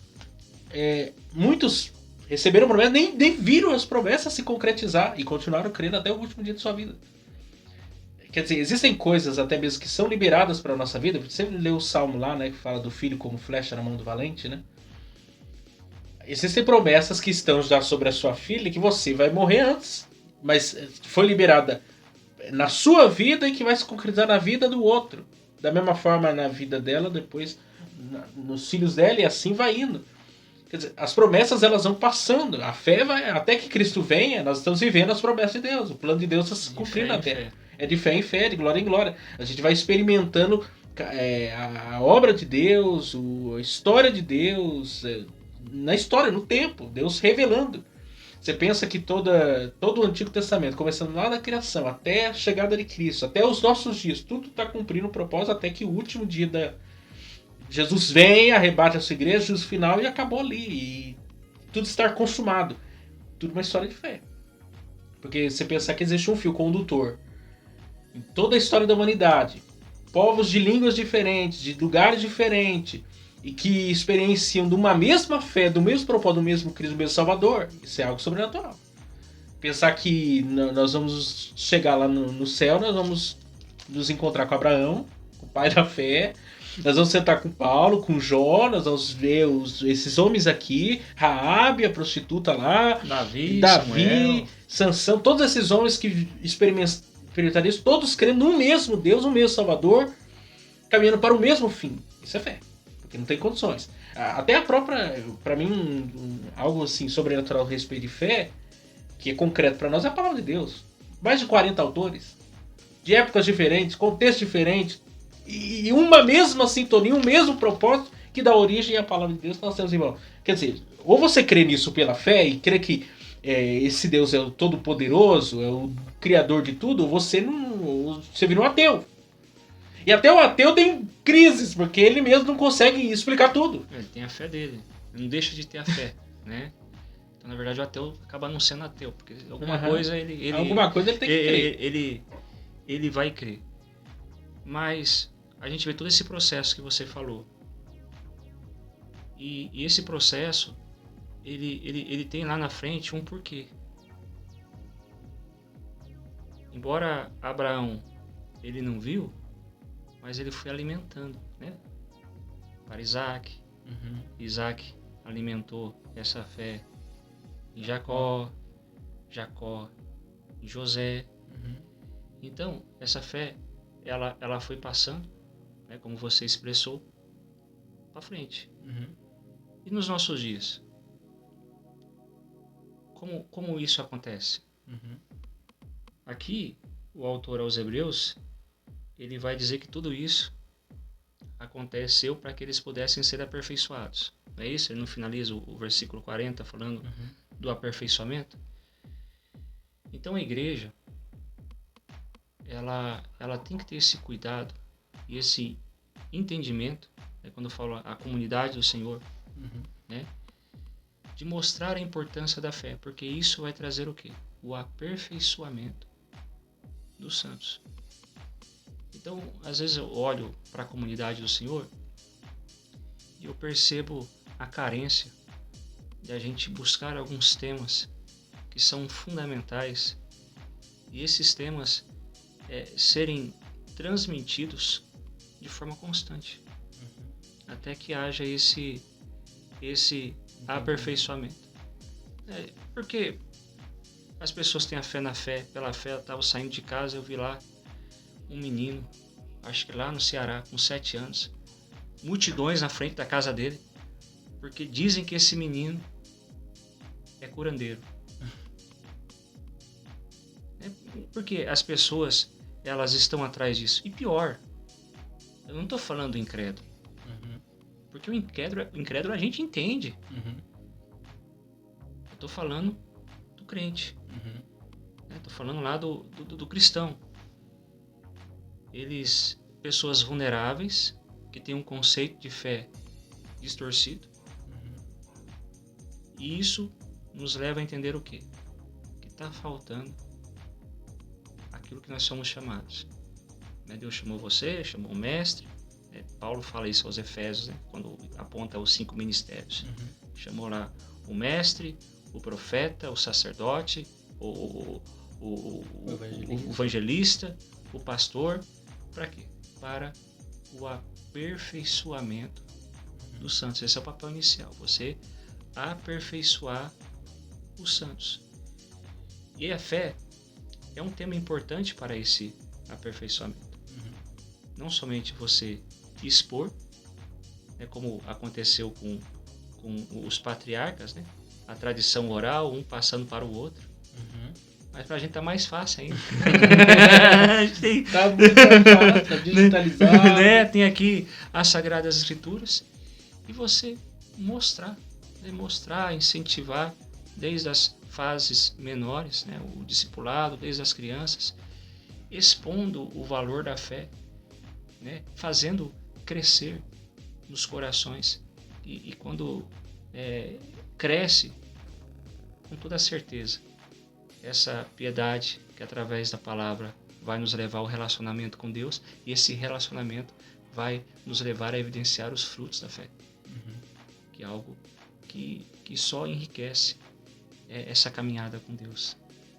Muitos receberam promessas, nem viram as promessas se concretizar, e continuaram crendo até o último dia de sua vida. Quer dizer, existem coisas até mesmo que são liberadas para a nossa vida. Você sempre lê o Salmo lá, né, que fala do filho como flecha na mão do valente, né? Existem promessas que estão já sobre a sua filha que você vai morrer antes, mas foi liberada na sua vida e que vai se concretizar na vida do outro. Da mesma forma na vida dela, depois nos filhos dela, e assim vai indo. Quer dizer, as promessas elas vão passando. A fé vai, até que Cristo venha, nós estamos vivendo as promessas de Deus. O plano de Deus está se cumprindo na terra. É de fé em fé, de glória em glória. A gente vai experimentando a obra de Deus, a história de Deus, na história, no tempo, Deus revelando. Você pensa que todo o Antigo Testamento, começando lá da criação, até a chegada de Cristo, até os nossos dias, tudo está cumprindo o propósito, até que o último dia Jesus vem, arrebata a sua igreja, Jesus final, e acabou ali. E tudo estar consumado. Tudo uma história de fé. Porque você pensar que existe um fio condutor em toda a história da humanidade, povos de línguas diferentes, de lugares diferentes, e que experienciam de uma mesma fé, do mesmo propósito, do mesmo Cristo, do mesmo Salvador, isso é algo sobrenatural. Pensar que nós vamos chegar lá no céu, nós vamos nos encontrar com Abraão, o pai da fé, nós vamos sentar com Paulo, com Jó, nós vamos ver esses homens aqui, Raabe, a prostituta lá, Davi, Sansão, todos esses homens que trinitarianos, todos crendo num mesmo Deus, um mesmo Salvador, caminhando para o mesmo fim. Isso é fé, porque não tem condições. Até a própria, para mim, algo assim sobrenatural a respeito de fé, que é concreto para nós, é a palavra de Deus. Mais de 40 autores, de épocas diferentes, contextos diferentes, e uma mesma sintonia, um mesmo propósito que dá origem à palavra de Deus que nós temos, irmão. Quer dizer, ou você crê nisso pela fé e crê que esse Deus é o Todo-Poderoso, é o Criador de tudo, ou você não. Você vira um ateu. E até o ateu tem crises, porque ele mesmo não consegue explicar tudo. Ele tem a fé dele, ele não deixa de ter a fé, né? Então, na verdade, o ateu acaba não sendo ateu, porque alguma coisa alguma coisa ele tem que crer. Ele vai crer. Mas a gente vê todo esse processo que você falou. E esse processo, ele tem lá na frente um porquê. Embora Abraão ele não viu, mas ele foi alimentando, né? Para Isaac. Isaac alimentou essa fé em Jacó, em José. Então, essa fé, ela foi passando, né, como você expressou, para frente. E nos nossos dias? Como isso acontece? Aqui, o autor aos Hebreus, ele vai dizer que tudo isso aconteceu para que eles pudessem ser aperfeiçoados. Não é isso? Ele não finaliza o versículo 40 falando do aperfeiçoamento? Então a igreja, ela tem que ter esse cuidado e esse entendimento, né, quando eu falo a comunidade do Senhor, né, de mostrar a importância da fé, porque isso vai trazer o quê? O aperfeiçoamento dos santos. Então, às vezes eu olho para a comunidade do Senhor e eu percebo a carência de a gente buscar alguns temas que são fundamentais e esses temas serem transmitidos de forma constante, até que haja esse aperfeiçoamento. Porque as pessoas têm a fé na fé, pela fé. Eu estava saindo de casa, eu vi lá um menino, acho que lá no Ceará, com 7 anos, multidões na frente da casa dele, porque dizem que esse menino é curandeiro. Porque as pessoas, elas estão atrás disso. E pior, eu não estou falando do incrédulo, porque o incrédulo a gente entende. Eu estou falando do crente. Estou falando lá do cristão. Eles, pessoas vulneráveis, que têm um conceito de fé distorcido. E isso nos leva a entender o quê? Que está faltando aquilo que nós somos chamados. Deus chamou você, chamou o mestre. Paulo fala isso aos Efésios, né, quando aponta os 5 ministérios. Chamou lá o mestre, o profeta, o sacerdote, o evangelista, o pastor. Para quê? Para o aperfeiçoamento dos santos. Esse é o papel inicial. Você aperfeiçoar os santos. E a fé é um tema importante para esse aperfeiçoamento. Não somente você expor, né, como aconteceu com os patriarcas, né, a tradição oral, um passando para o outro. Mas pra gente tá mais fácil ainda. Tá muito mais fácil, tá digitalizado. Né? Tem aqui as Sagradas Escrituras. E você mostrar, incentivar desde as fases menores, né? O discipulado, desde as crianças, expondo o valor da fé, né? Fazendo crescer nos corações. E quando cresce, com toda certeza, essa piedade que através da palavra vai nos levar ao relacionamento com Deus, e esse relacionamento vai nos levar a evidenciar os frutos da fé. Que é algo que só enriquece essa caminhada com Deus,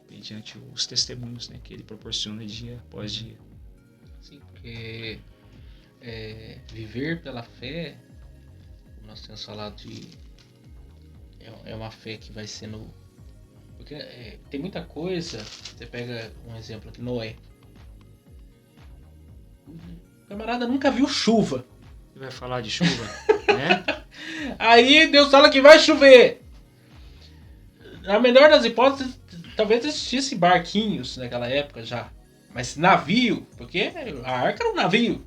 mediante os testemunhos, né, que Ele proporciona dia após dia. Sim, porque viver pela fé, como nós temos falado, é uma fé que vai sendo... Porque tem muita coisa, você pega um exemplo aqui, Noé. O camarada nunca viu chuva. Ele vai falar de chuva, né? Aí Deus fala que vai chover. Na melhor das hipóteses, talvez existisse barquinhos naquela época já. Mas navio, porque a arca era um navio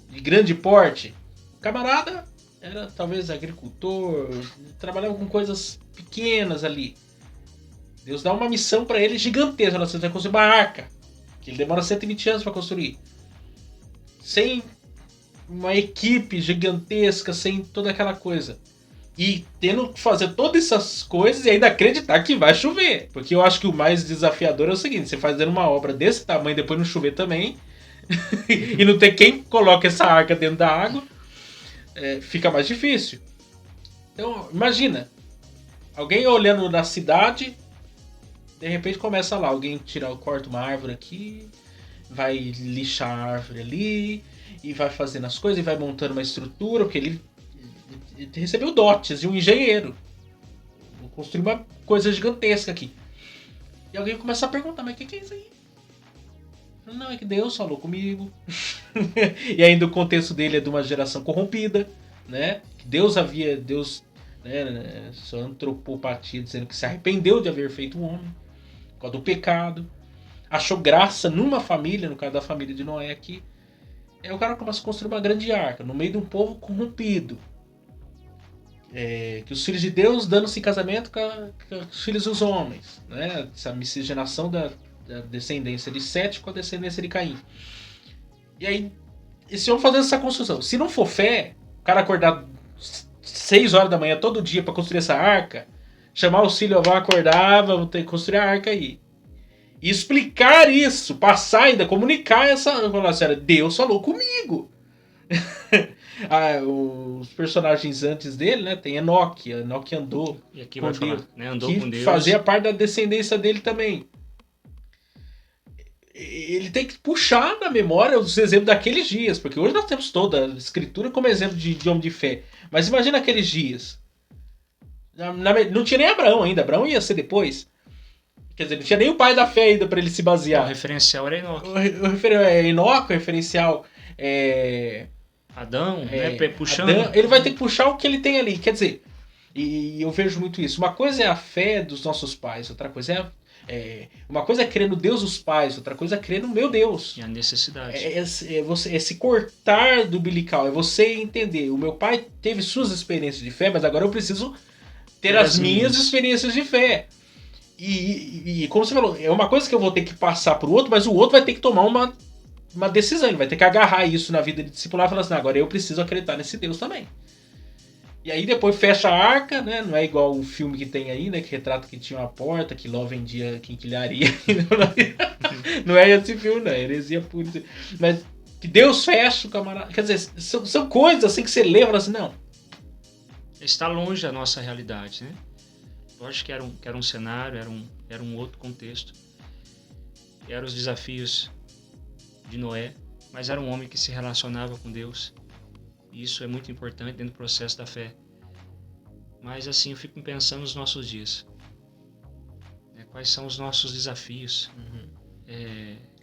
de grande porte. O camarada era talvez agricultor, trabalhava com coisas pequenas ali. Deus dá uma missão para ele gigantesca. Você vai construir uma arca, que ele demora 120 anos para construir. Sem uma equipe gigantesca, sem toda aquela coisa. E tendo que fazer todas essas coisas e ainda acreditar que vai chover. Porque eu acho que o mais desafiador é o seguinte: você fazendo uma obra desse tamanho, depois não chover também, e não ter quem coloque essa arca dentro da água, fica mais difícil. Então, imagina, alguém olhando na cidade, de repente começa lá, alguém corta uma árvore aqui, vai lixar a árvore ali, e vai fazendo as coisas, e vai montando uma estrutura, porque ele recebeu dotes de um engenheiro. Vou construir uma coisa gigantesca aqui. E alguém começa a perguntar, mas o que é isso aí? Não, é que Deus falou comigo. E ainda o contexto dele é de uma geração corrompida, né? Deus, né, sua antropopatia, dizendo que se arrependeu de haver feito um homem, por causa do pecado. Achou graça numa família, no caso da família de Noé aqui. Aí o cara começa a construir uma grande arca, no meio de um povo corrompido. Que os filhos de Deus dando-se em casamento com os filhos dos homens, né? Essa miscigenação da descendência de Sete com a descendência de Caim. E aí, esse homem fazendo essa construção. Se não for fé, o cara acordar 6 horas da manhã todo dia para construir essa arca, chamar os filhos, vão acordar, vamos ter que construir a arca aí. E explicar isso, passar ainda, comunicar essa... Deus falou comigo. Os personagens antes dele, né? Tem Enoque andou e aqui vai falar, né? Andou que com Deus. Fazia parte da descendência dele também. Ele tem que puxar na memória os exemplos daqueles dias, porque hoje nós temos toda a escritura como exemplo de homem de fé. Mas imagina aqueles dias. Não tinha nem Abraão ainda, Abraão ia ser depois. Quer dizer, não tinha nem o pai da fé ainda para ele se basear. O referencial era Enoque. O Enoque, o referencial é... Adão, né? Puxando. Adão, ele vai ter que puxar o que ele tem ali. Quer dizer, e eu vejo muito isso. Uma coisa é a fé dos nossos pais, outra coisa uma coisa é crer no Deus dos pais, outra coisa é crer no meu Deus. E a necessidade. É se cortar do umbilical, é você entender. O meu pai teve suas experiências de fé, mas agora eu preciso ter as minhas experiências de fé. E como você falou, é uma coisa que eu vou ter que passar pro outro, mas o outro vai ter que tomar uma decisão. Ele vai ter que agarrar isso na vida de discipular e falar assim, agora eu preciso acreditar nesse Deus também. E aí depois fecha a arca, né? Não é igual o filme que tem aí, né? Que retrata que tinha uma porta, que Ló vendia quinquilharia. Não é esse filme, não. É heresia pura. Mas que Deus fecha o camarada. Quer dizer, são coisas assim que você lê e fala assim, não. Está longe da nossa realidade, né? Eu acho que era um cenário, era um outro contexto. Eram os desafios de Noé, mas era um homem que se relacionava com Deus. E isso é muito importante dentro do processo da fé. Mas assim, eu fico pensando nos nossos dias. Quais são os nossos desafios?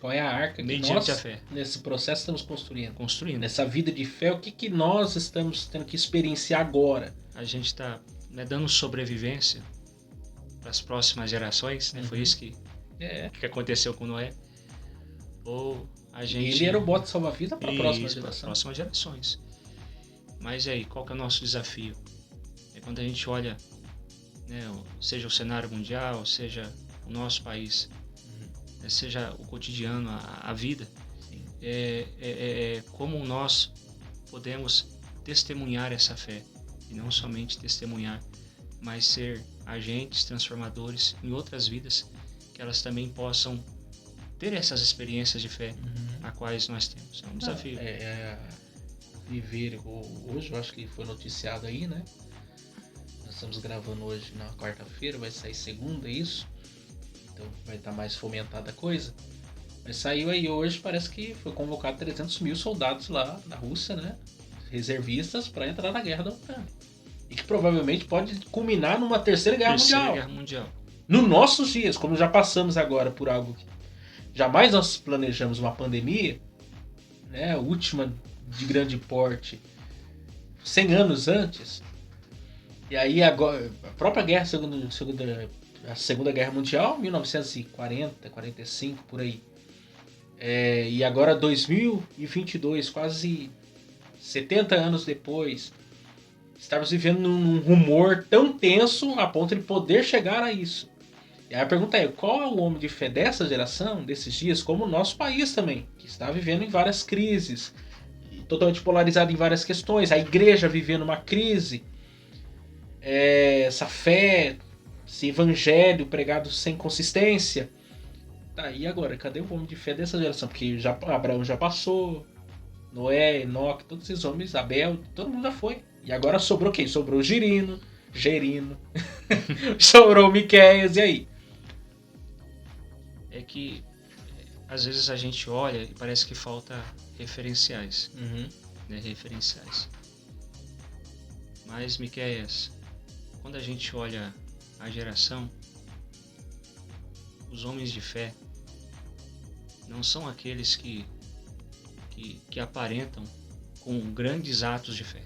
Qual é a arca que nós, a fé, nesse processo, estamos construindo? Construindo. Nessa vida de fé, o que nós estamos tendo que experienciar agora? A gente está dando sobrevivência para as próximas gerações, né? Foi isso que aconteceu com Noé. Ou a gente... Ele era o bote salva-vida para a próxima geração. Para as próximas gerações. Mas aí, qual que é o nosso desafio? É quando a gente olha, né, seja o cenário mundial, seja o nosso país, seja o cotidiano, a vida, como nós podemos testemunhar essa fé. E não somente testemunhar, mas ser agentes transformadores em outras vidas, que elas também possam ter essas experiências de fé a quais nós temos. É um desafio. Viver hoje, eu acho que foi noticiado aí, né? Nós estamos gravando hoje na quarta-feira, vai sair segunda, isso? Então vai estar mais fomentada a coisa. Mas saiu aí hoje, parece que foi convocado 300 mil soldados lá na Rússia, né? Reservistas para entrar na guerra da Ucrânia. E que provavelmente pode culminar numa terceira guerra mundial. Nos nossos dias, como já passamos agora por algo que jamais nós planejamos, uma pandemia, né, a última de grande porte, 100 anos antes. E aí agora, a própria guerra, a Segunda Guerra Mundial, 1940, 45, por aí. E agora 2022, quase 70 anos depois, estamos vivendo num rumor tão tenso a ponto de poder chegar a isso. E aí a pergunta é, qual é o homem de fé dessa geração, desses dias, como o nosso país também, que está vivendo em várias crises, totalmente polarizado em várias questões, a igreja vivendo uma crise, essa fé, esse evangelho pregado sem consistência. Tá, e agora? Cadê o homem de fé dessa geração? Porque Abraão já passou, Noé, Enoque, todos esses homens, Abel, todo mundo já foi. E agora sobrou quem? Sobrou Gerino, sobrou Miqueias, e aí? É que às vezes a gente olha e parece que falta referenciais, né? Referenciais. Mas, Miqueias, quando a gente olha a geração, os homens de fé não são aqueles que aparentam com grandes atos de fé,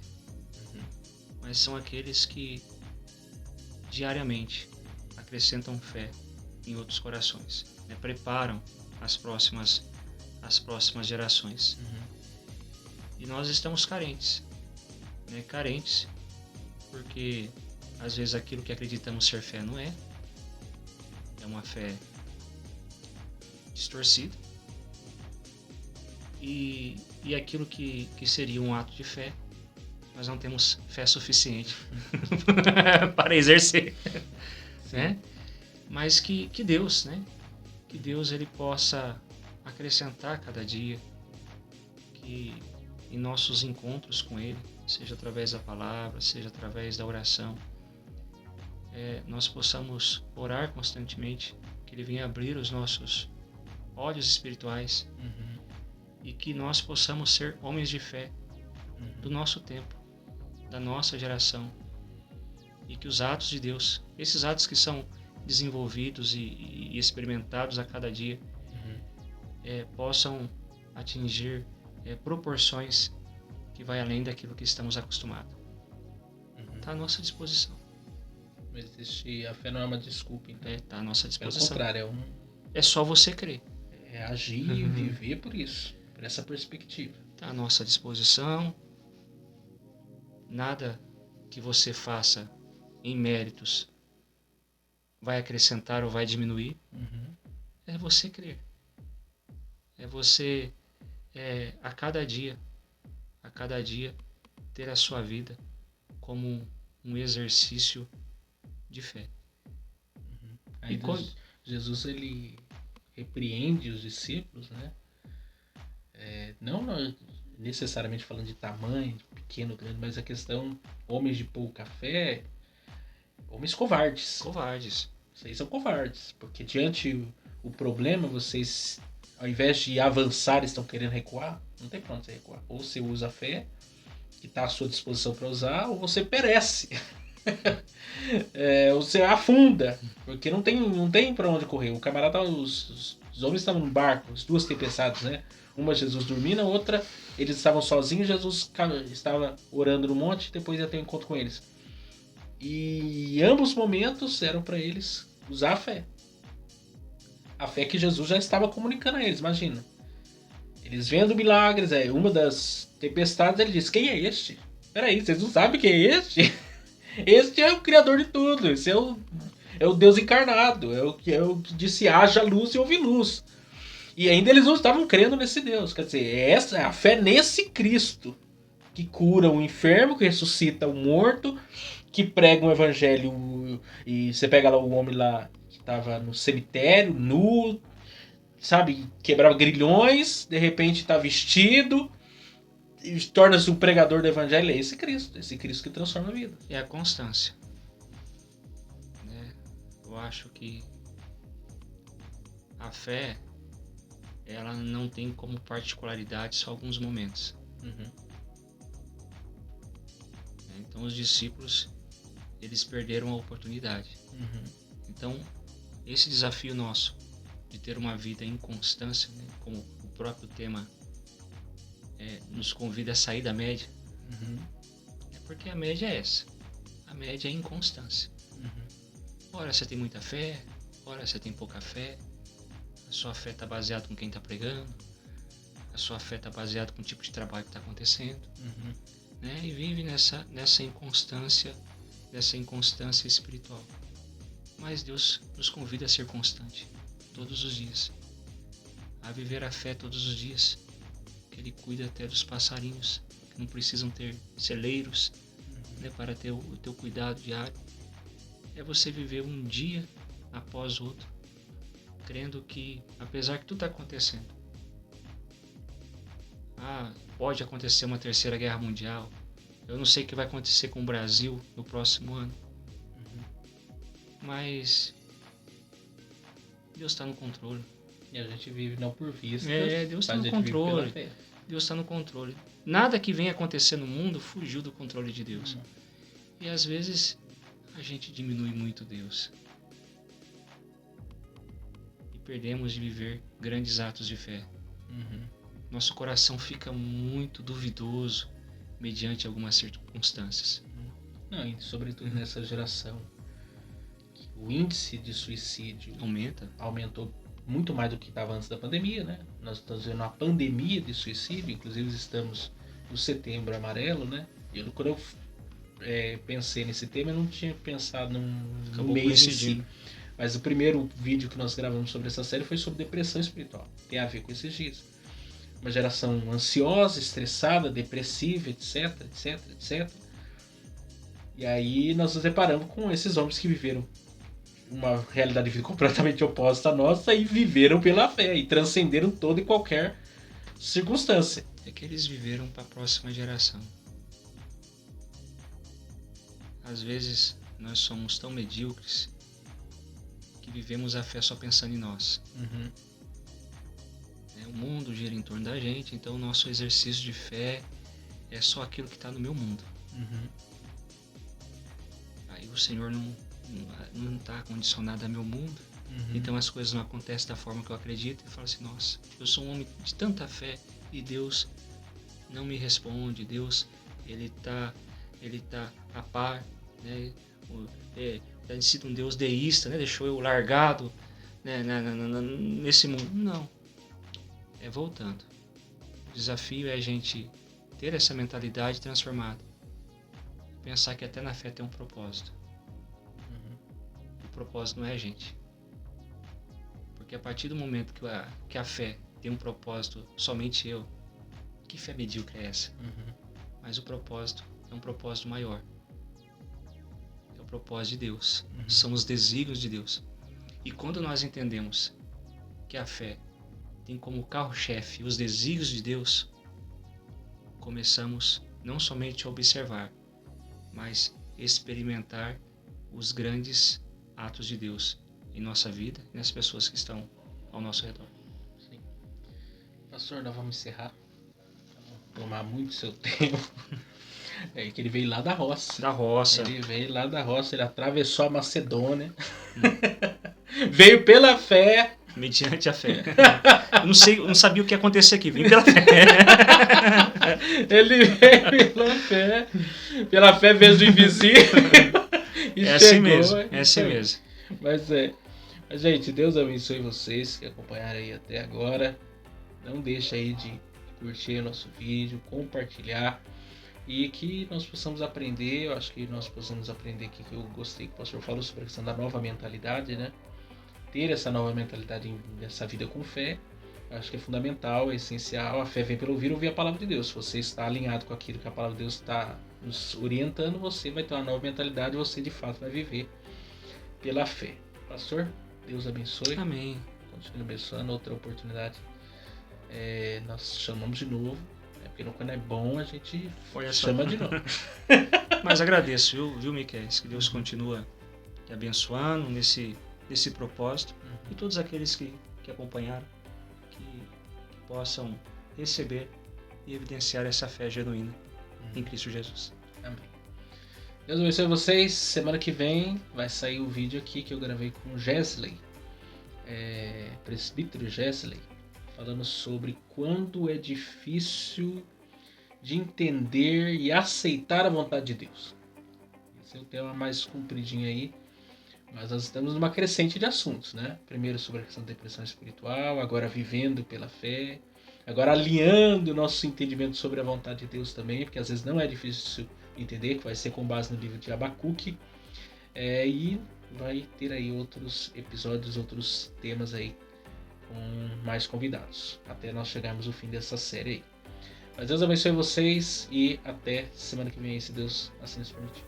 mas são aqueles que diariamente acrescentam fé em outros corações, né? Preparam as próximas gerações. E nós estamos carentes, né? Carentes porque às vezes aquilo que acreditamos ser fé não é uma fé distorcida, e aquilo que seria um ato de fé, nós não temos fé suficiente para exercer, né? Mas que Deus, né? Que Deus ele possa acrescentar cada dia, que em nossos encontros com Ele, seja através da palavra, seja através da oração, nós possamos orar constantemente, que Ele venha abrir os nossos olhos espirituais, e que nós possamos ser homens de fé do nosso tempo, da nossa geração, e que os atos de Deus, esses atos que são desenvolvidos e experimentados a cada dia, possam atingir proporções que vai além daquilo que estamos acostumados. Está à nossa disposição. Mas a fé não é uma desculpa, então. Está à nossa disposição. Pelo contrário, é só você crer. É agir e viver por isso, por essa perspectiva. Está à nossa disposição. Nada que você faça em méritos vai acrescentar ou vai diminuir. É você crer. É você, a cada dia, ter a sua vida como um exercício de fé. Aí Jesus ele repreende os discípulos, né? Não necessariamente falando de tamanho, pequeno, grande, mas a questão, homens de pouca fé, homens covardes. Vocês são covardes, porque diante o problema, vocês, ao invés de avançar, estão querendo recuar. Não tem pra onde você recuar. Ou você usa a fé, que está à sua disposição para usar, ou você perece. Ou você afunda, porque não tem para onde correr. O camarada, os homens estavam no barco, as duas tempestades, né? Uma Jesus dormindo, a outra eles estavam sozinhos, Jesus estava orando no monte, depois ia ter um encontro com eles. E ambos momentos eram para eles usar a fé. A fé que Jesus já estava comunicando a eles, imagina. Eles vendo milagres, uma das tempestades, ele diz: quem é este? Peraí, vocês não sabem quem é este? Este é o Criador de tudo, esse é o Deus encarnado, é o que disse haja luz e houve luz. E ainda eles não estavam crendo nesse Deus, quer dizer, essa é a fé nesse Cristo, que cura o enfermo, que ressuscita o morto, que prega um evangelho, e você pega lá o homem lá que estava no cemitério, nu, sabe, quebrava grilhões, de repente está vestido, e torna-se um pregador do evangelho. É esse Cristo que transforma a vida. É a constância, né? Eu acho que a fé, ela não tem como particularidade só alguns momentos. Então os discípulos, eles perderam a oportunidade. Então esse desafio nosso de ter uma vida em constância, né, como o próprio tema nos convida a sair da média. Uhum. É porque a média é essa. A média é inconstância. Ora você tem muita fé, ora você tem pouca fé. A sua fé está baseada com quem está pregando. A sua fé está baseada com o tipo de trabalho que está acontecendo. Né? E vive nessa inconstância espiritual. Mas Deus nos convida a ser constante todos os dias. A viver a fé todos os dias. Que Ele cuida até dos passarinhos, que não precisam ter celeiros, né, para ter o teu cuidado diário. É você viver um dia após o outro, crendo que, apesar que tudo está acontecendo, pode acontecer uma terceira guerra mundial, eu não sei o que vai acontecer com o Brasil no próximo ano, mas Deus está no controle. E a gente vive não por vista. Deus está no controle. Deus está no controle. Nada que venha acontecer no mundo fugiu do controle de Deus. E às vezes a gente diminui muito Deus. E perdemos de viver grandes atos de fé. Nosso coração fica muito duvidoso mediante algumas circunstâncias. Não, e sobretudo nessa geração, o índice de suicídio aumentou muito mais do que estava antes da pandemia, né? Nós estamos vendo uma pandemia de suicídio, inclusive estamos no Setembro Amarelo, né? E quando eu pensei nesse tema, eu não tinha pensado no mês em si. Mas o primeiro vídeo que nós gravamos sobre essa série foi sobre depressão espiritual. Tem a ver com esses dias. Uma geração ansiosa, estressada, depressiva, etc, etc, etc. E aí nós nos deparamos com esses homens que viveram uma realidade de vida completamente oposta à nossa e viveram pela fé e transcenderam toda e qualquer circunstância. É que eles viveram para a próxima geração. Às vezes nós somos tão medíocres que vivemos a fé só pensando em nós. O mundo gira em torno da gente, então o nosso exercício de fé é só aquilo que está no meu mundo. Aí o Senhor não está condicionado a meu mundo, então as coisas não acontecem da forma que eu acredito. E falo assim, nossa, eu sou um homem de tanta fé e Deus não me responde. Deus, ele tá a par, né? Tem sido um Deus deísta, né? Deixou eu largado, né? Nesse mundo. Não, é voltando. O desafio é a gente ter essa mentalidade transformada, pensar que até na fé tem um propósito. O propósito não é a gente, porque a partir do momento que a fé tem um propósito, somente eu, que fé medíocre é essa? Mas o propósito é um propósito maior, é o propósito de Deus, são os desígnios de Deus. E quando nós entendemos que a fé tem como carro-chefe os desígnios de Deus, começamos não somente a observar, mas experimentar os grandes atos de Deus em nossa vida e nas pessoas que estão ao nosso redor. Sim. Pastor, nós vamos encerrar. Não tomar muito seu tempo. É que ele veio lá da roça. Ele veio lá da roça, ele atravessou a Macedônia. Veio pela fé. Mediante a fé. Eu não sabia o que ia acontecer aqui. Vim pela fé. Ele veio pela fé mesmo invisível. E é chegou, assim mesmo. Mas gente, Deus abençoe vocês que acompanharam aí até agora. Não deixa aí de curtir o nosso vídeo, compartilhar e que nós possamos aprender. Eu acho que nós possamos aprender aqui, que eu gostei que o pastor falou sobre a questão da nova mentalidade, né? Ter essa nova mentalidade nessa vida com fé, acho que é fundamental, é essencial. A fé vem pelo ouvir a palavra de Deus. Se você está alinhado com aquilo que a palavra de Deus está nos orientando, você vai ter uma nova mentalidade e você de fato vai viver pela fé. Pastor, Deus abençoe. Amém. Continue abençoando. Outra oportunidade, nós chamamos de novo, porque quando é bom a gente chama de novo. Mas agradeço, viu, Miquel? Que Deus continua te abençoando nesse propósito, e todos aqueles que acompanharam, que possam receber e evidenciar essa fé genuína em Cristo Jesus. Amém. Deus abençoe vocês. Semana que vem vai sair o vídeo aqui que eu gravei com o Gesley, presbítero Gesley, falando sobre quando é difícil de entender e aceitar a vontade de Deus. Esse é o tema mais compridinho aí, mas nós estamos numa crescente de assuntos, né? Primeiro sobre a questão da depressão espiritual, agora vivendo pela fé, agora alinhando o nosso entendimento sobre a vontade de Deus também, porque às vezes não é difícil entender, que vai ser com base no livro de Abacuque, e vai ter aí outros episódios, outros temas aí com mais convidados, até nós chegarmos ao fim dessa série aí. Mas Deus abençoe vocês e até semana que vem, se Deus assim nos permitir.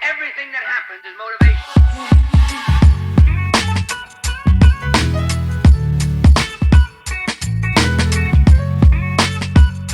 Everything that happens is motivation.